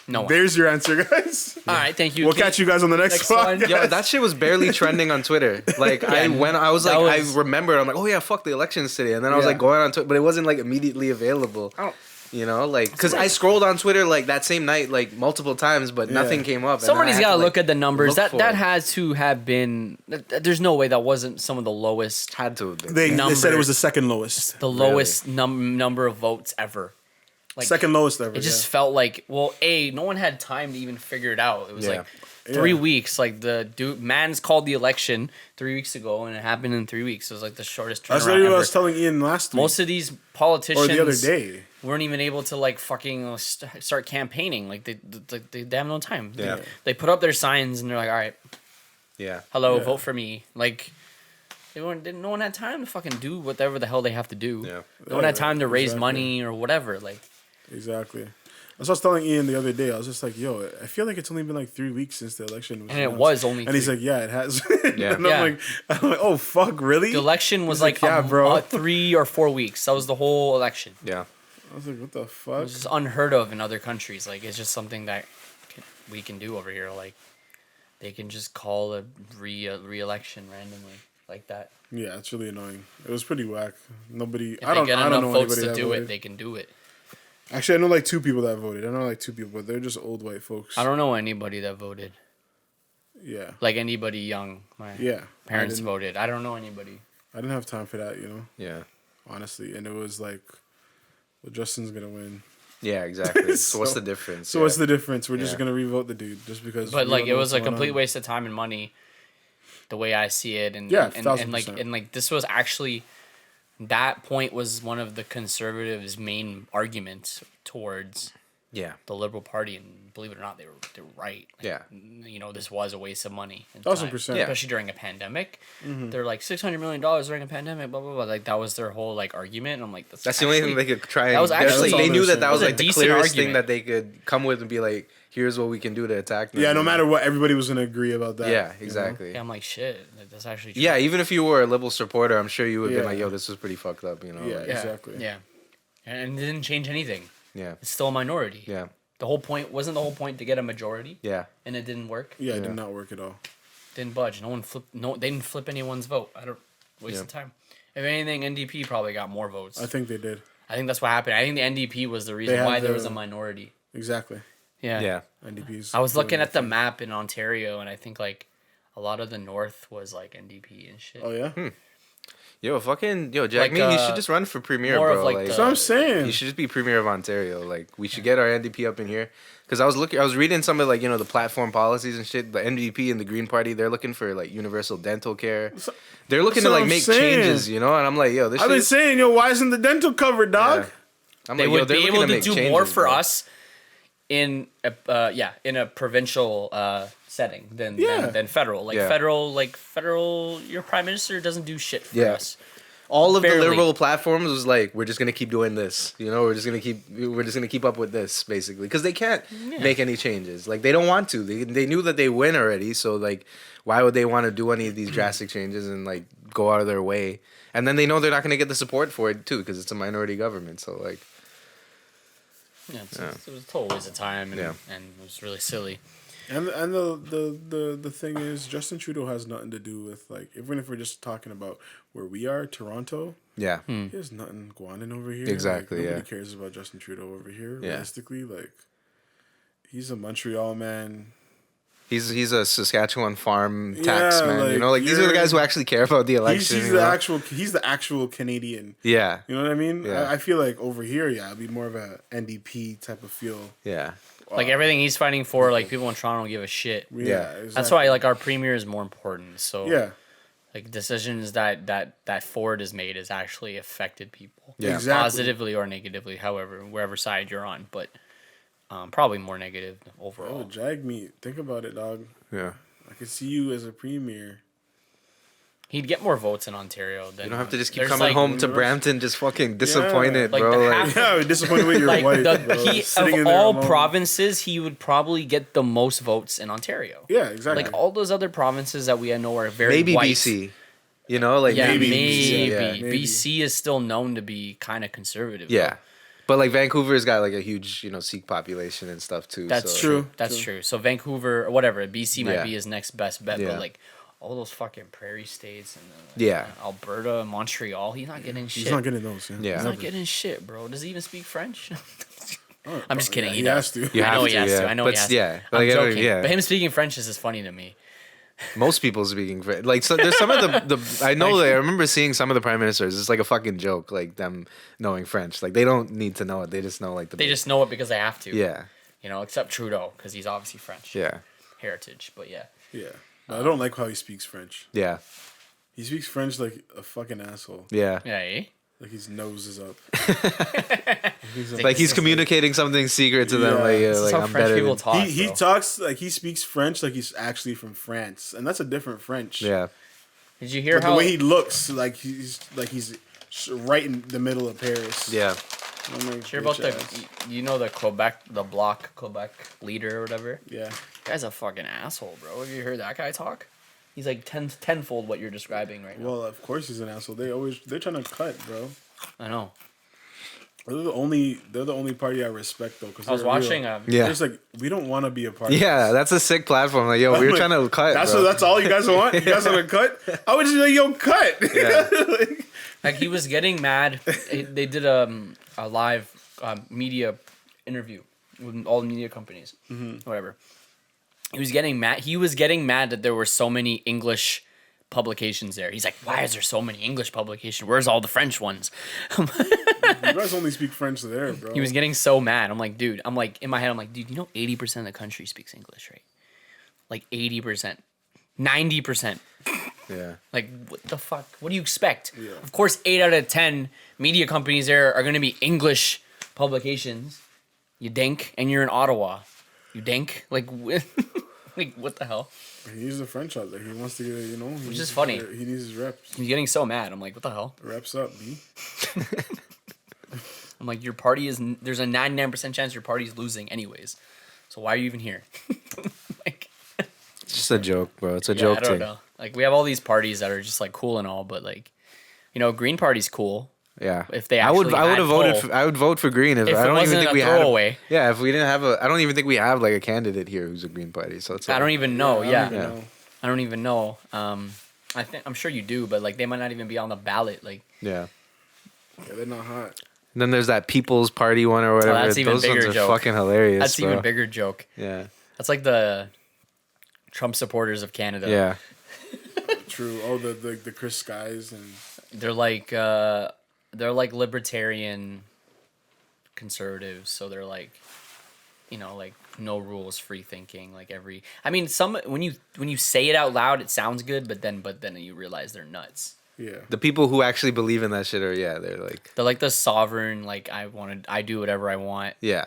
No one. There's your answer, guys. All right, thank you. We'll catch you guys on the next one. one. Yo, that shit was barely trending on Twitter. Like I remembered, I'm like, oh yeah, fuck the elections today, and then I was Yeah. like going on Twitter, but it wasn't like immediately available. Oh. You know, like because I scrolled on Twitter like that same night like multiple times, but nothing came up. and then I Somebody's had got to like, look at the numbers. look for That it. has to have been. There's no way that wasn't some of the lowest, had to. Have been. They said it Numbers. was the second lowest. the lowest number of votes ever. Like, Second lowest ever. it just felt like, well, no one had time to even figure it out. It was Yeah. like 3 Yeah. weeks. Like the man's called the election 3 weeks ago, and it happened in 3 weeks. It was like the shortest That's turnaround literally what I ever. was telling Ian last week. Most of these politicians or the other day. weren't even able to like fucking start campaigning. Like they have no time. Yeah. They put up their signs and they're like, all right, Yeah. hello, Yeah. vote for me. Like no one had time to fucking do whatever the hell they have to do. Yeah. No one had time to raise Exactly. money or whatever. Like Exactly. That's what I was telling Ian the other day. I was just like, yo, I feel like it's only been like 3 weeks since the election was And it announced. was only And he's 3. like, yeah, it has. Yeah. And Yeah. I'm like, oh, fuck, really? the election was He's like, like, yeah, bro. 3 or 4 weeks. That was the whole election. Yeah. I was like, what the It fuck? was just unheard of in other countries. Like it's just something that we can do over here. Like they can just call a re-election randomly like that. Yeah, it's really annoying. It was pretty whack. Nobody. If I don't they get know enough votes anybody to that do voted. it, they can do it. Actually, I know like 2 people that voted. I know like 2 people, but they're just old white folks. I don't know anybody that voted. Yeah. Like anybody young. My Yeah. parents I didn't, voted. I don't know anybody. I didn't have time for that, you know, Yeah. honestly. And it was like, well, Justin's gonna win. Yeah. Exactly. So what's So- the difference? So what's the difference? We're just Yeah. gonna revote the dude just because. But we like don't it know was what's a going complete on. waste of time and money. The way I see it, and Yeah, and 1000%. like this was actually that point was one of the conservatives' main arguments towards Yeah. the Liberal Party, and believe it or not, they were right. Like, Yeah. you know, this was a waste of money. and 1000%. time, Yeah. especially during a pandemic. They're like $600 million during a pandemic, blah blah blah. Like that was their whole like argument. And I'm like, That's the only thing they could try. And That was actually- they knew that That was was a like the decent clearest thing argument. that they could come with and be like, here's what we can do to attack them. Yeah, no matter what, everybody was gonna agree about that. Yeah. you know? Exactly. Yeah, I'm like shit. That's actually true. Yeah, even if you were a liberal supporter, I'm sure you would have been Yeah. like, "Yo, this was pretty fucked up," you know? Yeah. like- yeah, exactly. Yeah, and it didn't change anything. yeah, It's still a minority. yeah, The whole point wasn't the whole point to get a majority, yeah, and it didn't work. Yeah, it Yeah. did not work at all. Didn't budge. No one flipped. No, they didn't flip anyone's vote. I don't waste Yeah. of time. If anything, NDP probably got more votes. I think they did. I think that's what happened. I think the NDP was the reason had why there the- was a minority. Exactly. Yeah. yeah. NDP's. I was looking doing at the their thing. map in Ontario, and I think like a lot of the north was like NDP and shit. Oh yeah. Yo, Jack, Like, you should just run for premier, more bro. of, like, like, the- That's what I'm saying. you should just be premier of Ontario. Like, we should get our NDP up in here. Because I was reading some of like the platform policies and shit. The NDP and the Green Party, they're looking for like universal dental care. They're looking that's to what like I'm make saying. changes, And I'm like, yo, this. I've shit been is- saying, yo, why isn't the dental covered, dog? Yeah. I'm They like, yo, would they're be looking able to make do changes, more for bro. us in a provincial setting than federal. Like Yeah. federal, your prime minister doesn't do shit for Yeah. us. all of Barely. the liberal platforms was like, we're just gonna keep doing this. You know, we're just gonna keep up with this basically because they can't make any changes. Like they don't want to. They knew that they win already. So like, why would they want to do any of these drastic changes and like go out of their way? And then they know they're not gonna get the support for it too because it's a minority government. So like, Yeah, it was a total waste of time, and it was really silly. And the thing is, Justin Trudeau has nothing to do with, like, even if we're just talking about where we are, Toronto. yeah, He has nothing going on over here. Exactly, Like, nobody yeah. cares about Justin Trudeau over here. Yeah. Realistically, like, he's a Montreal man. he's a Saskatchewan farm tax man. like, You know, like these are the guys who actually care about the election. He's you know? he's the actual Canadian. Yeah, You know what I mean? Yeah. I feel like over here, it'd be more of a NDP type of feel. yeah, Like everything he's fighting for, like people in Toronto don't give a shit. Yeah. Exactly. That's why like our premier is more important. So Yeah, like decisions that Ford has made has actually affected people. Yeah. Exactly. Positively or negatively, however, wherever side you're on, but probably more negative Oh, overall. jag meat. Think about it, dog. yeah. I could see you as a premier. He'd get more votes in Ontario than You don't have to just keep there's, coming like, home to Brampton just fucking disappointed, Like, bro. the Like, half- Yeah, I'm disappointed with your Like wife. the, bro. he Sitting in of there all alone. provinces, he would probably get the most votes in Ontario. Yeah, exactly. Like all those other provinces that we know are very maybe white. BC. You know, like Yeah, Maybe maybe. BC, yeah, maybe. BC is still known to be kind of conservative. Yeah. But like Vancouver's got like a huge, Sikh population and stuff too. That's so. True. That's true. So Vancouver or whatever, BC might Yeah. be his next best bet. Yeah. But like all those fucking prairie states and Yeah. Alberta, Montreal, he's not getting shit. He's not getting those. Yeah. He's not getting shit, bro. Does he even speak French? Oh, I'm just kidding. yeah, he he does. has to. You I have know to, he has yeah. to. I know But he has yeah, to. I'm like, joking. yeah. But him speaking French is just funny to me. Most people speaking French. Like, so there's some of the I know that I remember seeing some of the prime ministers. It's like a fucking joke, like them knowing French. Like they don't need to know it. They just know like the. They just know it because they have to. Yeah. You know, except Trudeau because he's obviously French. Yeah. Heritage, but yeah. Yeah. But I don't like how he speaks French. Yeah. He speaks French like a fucking asshole. Yeah. Yeah, eh? Like his nose is up. Like he's communicating something secret to them. Yeah. Like, This is like how I'm French better. people Than, talk. He bro. talks like he speaks French like he's actually from France, and that's a different French. yeah. Did you hear But the how way he looks, like he's right in the middle of Paris. Yeah. I'm like, Hear about bitch ass. you know the Quebec leader or whatever? Yeah. Guy's a fucking asshole, bro. Have you heard that guy talk? He's like tenfold what you're describing right now. Well, of course he's an asshole. They're trying to cut, bro. I know. They're the only party I respect though. Cause I was they're real. watching Yeah. They're just like we don't want to be a part. Yeah, that's a sick platform. Like, yo, we were Like, trying to cut. That's bro. that's all you guys want. You guys want to cut? I would just be like, yo, cut. Yeah. Like he was getting mad. They did a live media interview with all the media companies, whatever. He was getting mad. He was getting mad that there were so many English publications there. He's like, "Why is there so many English publications? Where's all the French ones?" You guys only speak French there, bro. He was getting so mad. I'm like, dude. I'm like in my head. I'm like, dude. You know, 80% of the country speaks English, right? Like 80%, 90%. Yeah. Like, what the fuck? What do you expect? Yeah. Of course, 8 out of 10 media companies there are going to be English publications. You dink, and you're in Ottawa. You dink? Like, like what the hell? He needs the French out there. He wants to get, Which is funny. He needs his reps. He's getting so mad. I'm like, what the hell? Reps up, B. I'm like, your party is, there's a 99% chance your party's losing anyways. So why are you even here? Like, It's just a joke, bro. It's a yeah, joke I don't thing. know. Like, we have all these parties that are just like cool and all, but like, Green Party's cool. Yeah. If they I would actually had have voted pull. I would vote for Green if If I it don't even wasn't think a we had throwaway. Yeah, if we didn't have I don't even think we have like a candidate here who's a Green Party. So it's I don't even know. Yeah. Yeah. I don't even know. I'm sure you do, but like they might not even be on the ballot. Like, Yeah. Yeah, they're not hot. And then there's that People's Party one or whatever. that's even Those ones bigger are joke. fucking hilarious. that's bro. even bigger joke. Yeah. That's like the Trump supporters of Canada. Yeah. True. Oh, the Chris Skies and They're like libertarian conservatives, so they're like, like no rules, free thinking. Like some when you say it out loud, it sounds good, but then you realize they're nuts. yeah. The people who actually believe in that shit are they're like They're like the sovereign. Like I do whatever I want. yeah.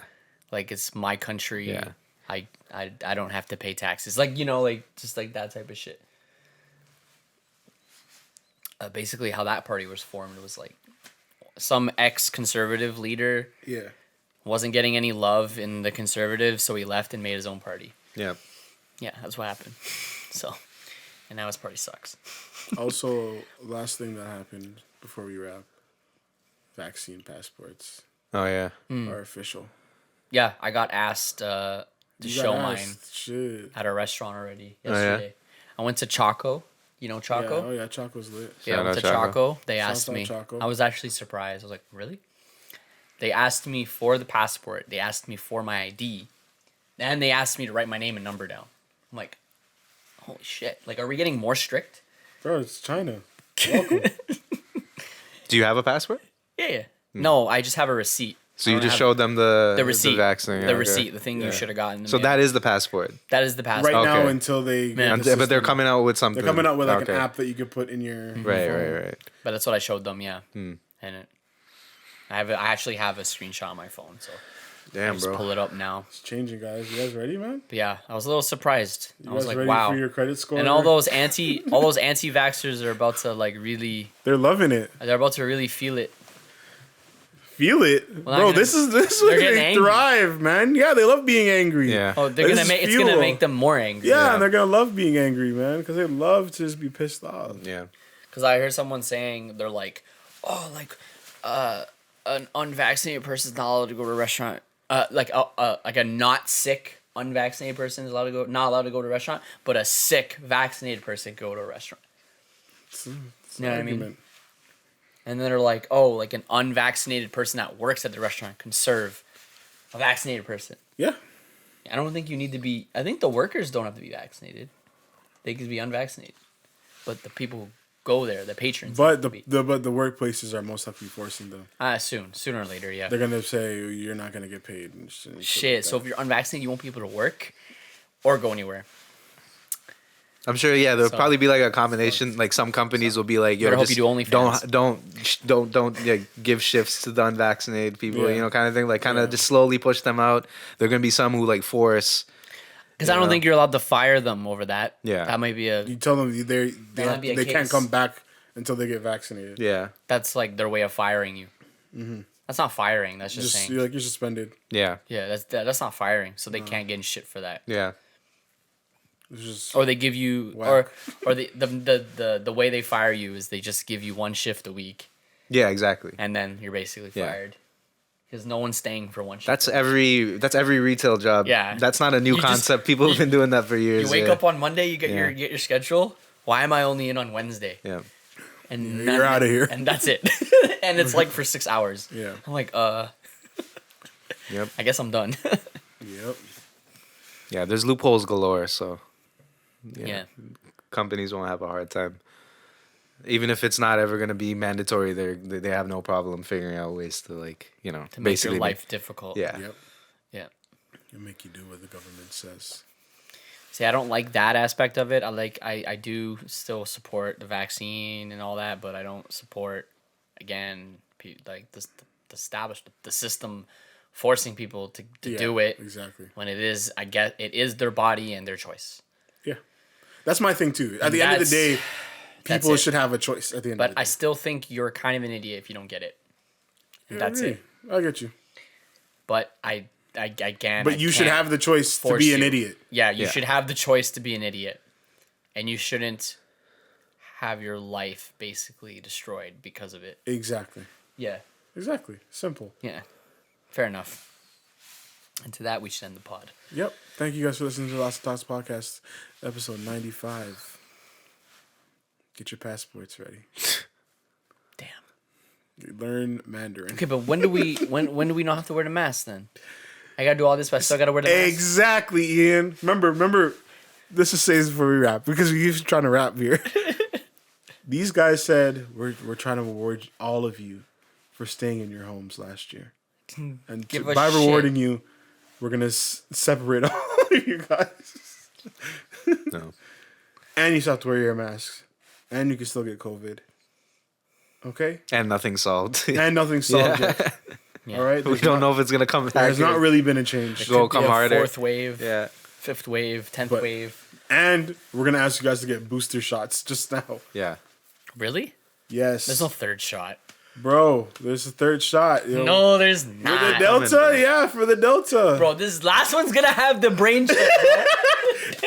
Like it's my country. Yeah. I don't have to pay taxes. Like like just like that type of shit. basically how that party was formed was like some ex-conservative leader Yeah. wasn't getting any love in the conservatives, so he left and made his own party. Yeah. Yeah, that's what happened. So, and now his party sucks. Also, last thing that happened before we wrap, vaccine passports Oh yeah. are official. Yeah, I got asked to You show got mine asked. Shit. at a restaurant already Oh, yeah? yesterday. I went to Choco. You know Yeah, Choco? oh yeah, Choco's lit. Yeah, I Shout went out to Choco. They Shouts asked out me. Choco. I was actually surprised. I was like, really? They asked me for the passport. They asked me for my ID. And they asked me to write my name and number down. I'm like, holy shit. Like, are we getting more strict? Bro, it's China. Welcome. Do you have a passport? Yeah. No, I just have a receipt. So I you don't just have showed them the receipt. the vaccine. The Okay. receipt, the thing Yeah. you should have gotten. So that is the passport. that is the passport. Right now Okay. until they get Yeah. the But they're system. coming out with something. They're coming out with like Okay. an app that you could put in your Right, phone. right, right. But that's what I showed them, yeah. And I actually have a screenshot on my phone, so I Damn, just bro. pull it up now. It's changing, guys. You guys ready, man? But yeah, I was a little surprised. You I was guys like, ready wow. for your credit score? And all those anti-vaxxers are about to like really, They're loving it. they're about to really feel it. Feel it, Well, bro. I'm gonna- This is they're where getting they angry. thrive, man. Yeah, they love being angry. Yeah. Oh, they're This gonna is make it's gonna fuel. make them more angry. Yeah, Yeah. and they're gonna love being angry, man, because they love to just be pissed off. Yeah. Because I heard someone saying they're like, oh, like, an unvaccinated person's not allowed to go to a restaurant. Like a not sick unvaccinated person is not allowed to go to a restaurant, but a sick vaccinated person can go to a restaurant. It's You an know what I mean? argument. And then they're like, oh, like an unvaccinated person that works at the restaurant can serve a vaccinated person. Yeah, I don't think you need to be. I think the workers don't have to be vaccinated. They could be unvaccinated, but the people who go there, the patrons. but have to the, be. but the workplaces are most likely forcing them. Sooner or later, yeah. They're gonna say you're not gonna get paid. And shit Shit. like So that. if you're unvaccinated, you won't be able to work or go anywhere. I'm sure. Yeah, there'll So- probably be like a combination. Like some companies will be like, "Yo, Better hope just you do OnlyFans. don't yeah, give shifts to the unvaccinated people." Yeah. You know, kind of thing. Like, kind of Yeah. just slowly push them out. There're gonna be some who like force. Because I don't think you're allowed to fire them over that. Yeah. That might be You tell them might be a they can't case. come back until they get vaccinated. Yeah. that's like their way of firing you. That's not firing. That's just, saying. you're suspended. Yeah. Yeah, that's not firing. So they can't get in shit for that. Yeah. It's just Or they give you, Whack. or the way they fire you is they just give you one shift a week, Yeah. Exactly. and then you're basically Yeah. fired. Because no one's staying for one shift. That's every retail job. Yeah. That's not a new You just- concept. People have been doing that for years. You wake yeah. up on Monday, you get Yeah. your schedule. Why am I only in on Wednesday? Yeah. And You're outta here. And that's it. And it's like for 6 hours. Yeah. I'm like, Yep. I guess I'm done. Yep. Yeah. There's loopholes galore. So. Yeah. Companies won't have a hard time. Even if it's not ever going to be mandatory, they have no problem figuring out ways to like, you know, To make basically your life difficult. Yeah. Yep. Yeah. It'll make you do what the government says. See, I don't like that aspect of it. I do still support the vaccine and all that, but I don't support, again, like the system forcing people to Yeah, do it exactly. when it is, it is their body and their choice. Yeah, that's my thing too. At the end of the day, that's people it. should have a choice. At the end, But of the I day. still think you're kind of an idiot if you don't get it. Yeah, That's I it. agree. I get you. But I can't. But you should can't have the choice to force be an you. idiot. Yeah, you Yeah. should have the choice to be an idiot. And you shouldn't have your life basically destroyed because of it. Exactly. Yeah. Exactly. Simple. Yeah. Fair enough. And to that, we should end the pod. Yep. Thank you guys for listening to the Lost Thoughts podcast, episode 95. Get your passports ready. Damn. Learn Mandarin. Okay, but when do we not have to wear the mask then? I gotta do all this, but I still gotta wear the mask. Exactly, Ian. Remember, this is says before we wrap because we're usually trying to wrap here. These guys said we're trying to reward all of you for staying in your homes last year, and Give a by shit. rewarding you, we're gonna separate all of you guys. No. And you still have to wear your masks, and you can still get COVID. Okay, And nothing solved. and nothing's solved yet. Yeah. All right, we don't know if it's gonna come back. There's not really been a change. Go Could be come a harder. Fourth wave. Yeah. Fifth wave. 10th But- wave. And we're gonna ask you guys to get booster shots just now. Yeah. Really? Yes. There's no third shot. Bro, there's a third shot. Yo. No, there's For the not. Delta? Yeah, for the Delta. Bro, this last one's gonna have the brain chip, bro.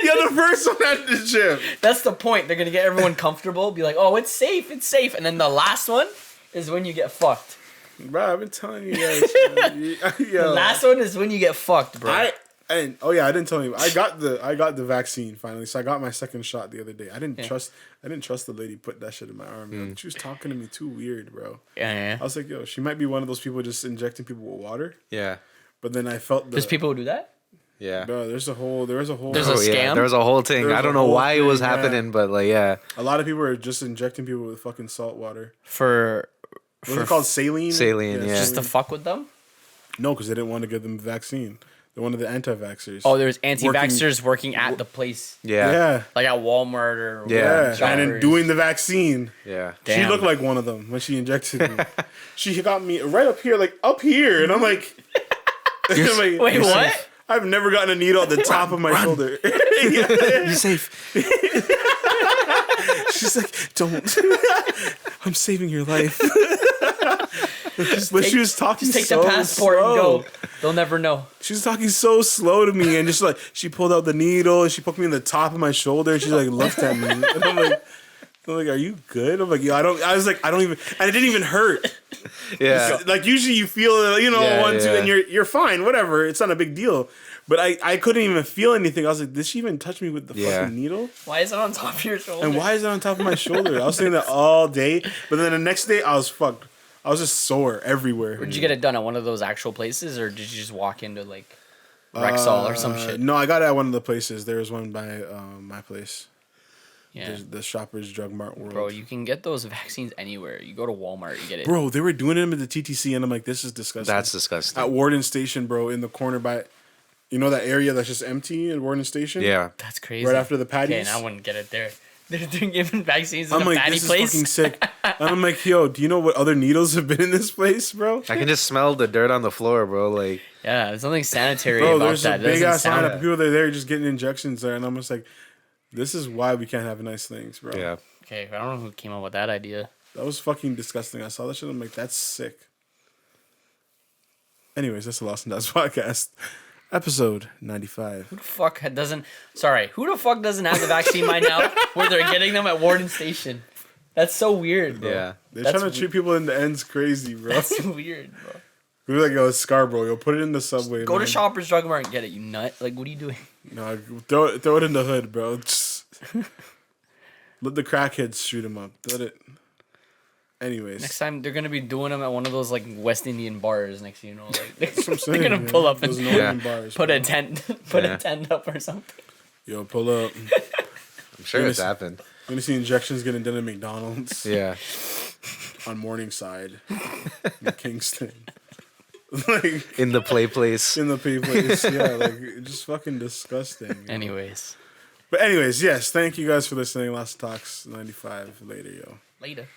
Yeah, the first one had the chip. That's the point. They're gonna get everyone comfortable, be like, oh, it's safe, and then the last one is when you get fucked. Bro, I've been telling you guys. Yo. The last one is when you get fucked, bro. I didn't tell you. I got the vaccine finally, so I got my second shot the other day. I didn't trust the lady put that shit in my arm. Yo. She was talking to me too weird, bro. Yeah. I was like, yo, she might be one of those people just injecting people with water. Yeah. But then I felt There's people who do that? Yeah. Bro, there was a whole. There's a Yeah. scam? There was a whole thing. There was I don't a know whole why it was thing, yeah. happening, but like, yeah. A lot of people are just injecting people with fucking salt water. For What's it called? Saline? Saline, yeah. just to fuck with them? No, because they didn't want to give them the vaccine. They're one of the anti-vaxxers. Oh, there's anti-vaxxers working at the place. Yeah. Yeah. Like at Walmart or Yeah. Shoppers. And then doing the vaccine. Yeah. Damn. She looked like one of them when she injected me. She got me right up here, like up here. And I'm like... I'm like, Wait, what? I've never gotten a needle at the top of my shoulder. You're safe. She's like, don't. I'm saving your life. But she was talking Just take so the passport slow. and go. They'll never know. She was talking so slow to me, and just like she pulled out the needle and she poked me in the top of my shoulder. And she like looked at me, and I'm like, "Are you good?" I'm like, "Yeah, I don't." I was like, "I don't even," and it didn't even hurt. Yeah. Like usually you feel, Yeah, one, two, yeah. and you're fine, whatever. It's not a big deal. But I couldn't even feel anything. I was like, did she even touch me with the fucking needle? Why is it on top of your shoulder? And why is it on top of my shoulder? I was saying that all day, but then the next day I was fucked. I was just sore everywhere. Did you get it done at one of those actual places, or did you just walk into like Rexall or some shit? No, I got it at one of the places. There was one by my place. Yeah. The Shoppers Drug Mart World. Bro, you can get those vaccines anywhere. You go to Walmart, you get it. Bro, they were doing them at the TTC, and I'm like, this is disgusting. That's disgusting. At Warden Station, bro, in the corner by, that area that's just empty at Warden Station? Yeah. That's crazy. Right after the patties? Okay, and I wouldn't get it there. They're giving vaccines in I'm a like, patty this place. is fucking sick. And I'm like, yo, do you know what other needles have been in this place, bro? I can just smell the dirt on the floor, bro. Like, Yeah, there's something sanitary Bro, about there's that. a big ass Doesn't line sound- of people that are there just getting injections there, and I'm just like, this is why we can't have nice things, bro. yeah. Okay, I don't know who came up with that idea. That was fucking disgusting. I saw that shit. I'm like, that's sick. Anyways, that's the Lost and Dots podcast, episode 95. Who the fuck doesn't have the vaccine by now where they're getting them at Warden Station? That's so weird, bro. Yeah. They're That's trying to treat people in the ends crazy, bro. That's weird, bro. We're like, yo, it's Scarborough. Yo, put it in the subway. Go man. to Shoppers Drug Mart and get it, you nut. Like, what are you doing? No, throw it in the hood, bro. Just let the crackheads shoot him up. Let it. Anyways, Next time, they're going to be doing them at one of those, like, West Indian bars next thing you know. Like, that's what I'm saying, they're going to man. pull up and Those northern bars, put bro. a tent up or something. Yo, pull up. I'm sure You're it's gonna- happened. You're gonna see injections getting done at McDonald's Yeah. on Morningside, in Kingston. Like In the play place. in the pay place, yeah, like just fucking disgusting. Anyways. But anyways, yes, thank you guys for listening. Last Talks 95. Later, yo. Later.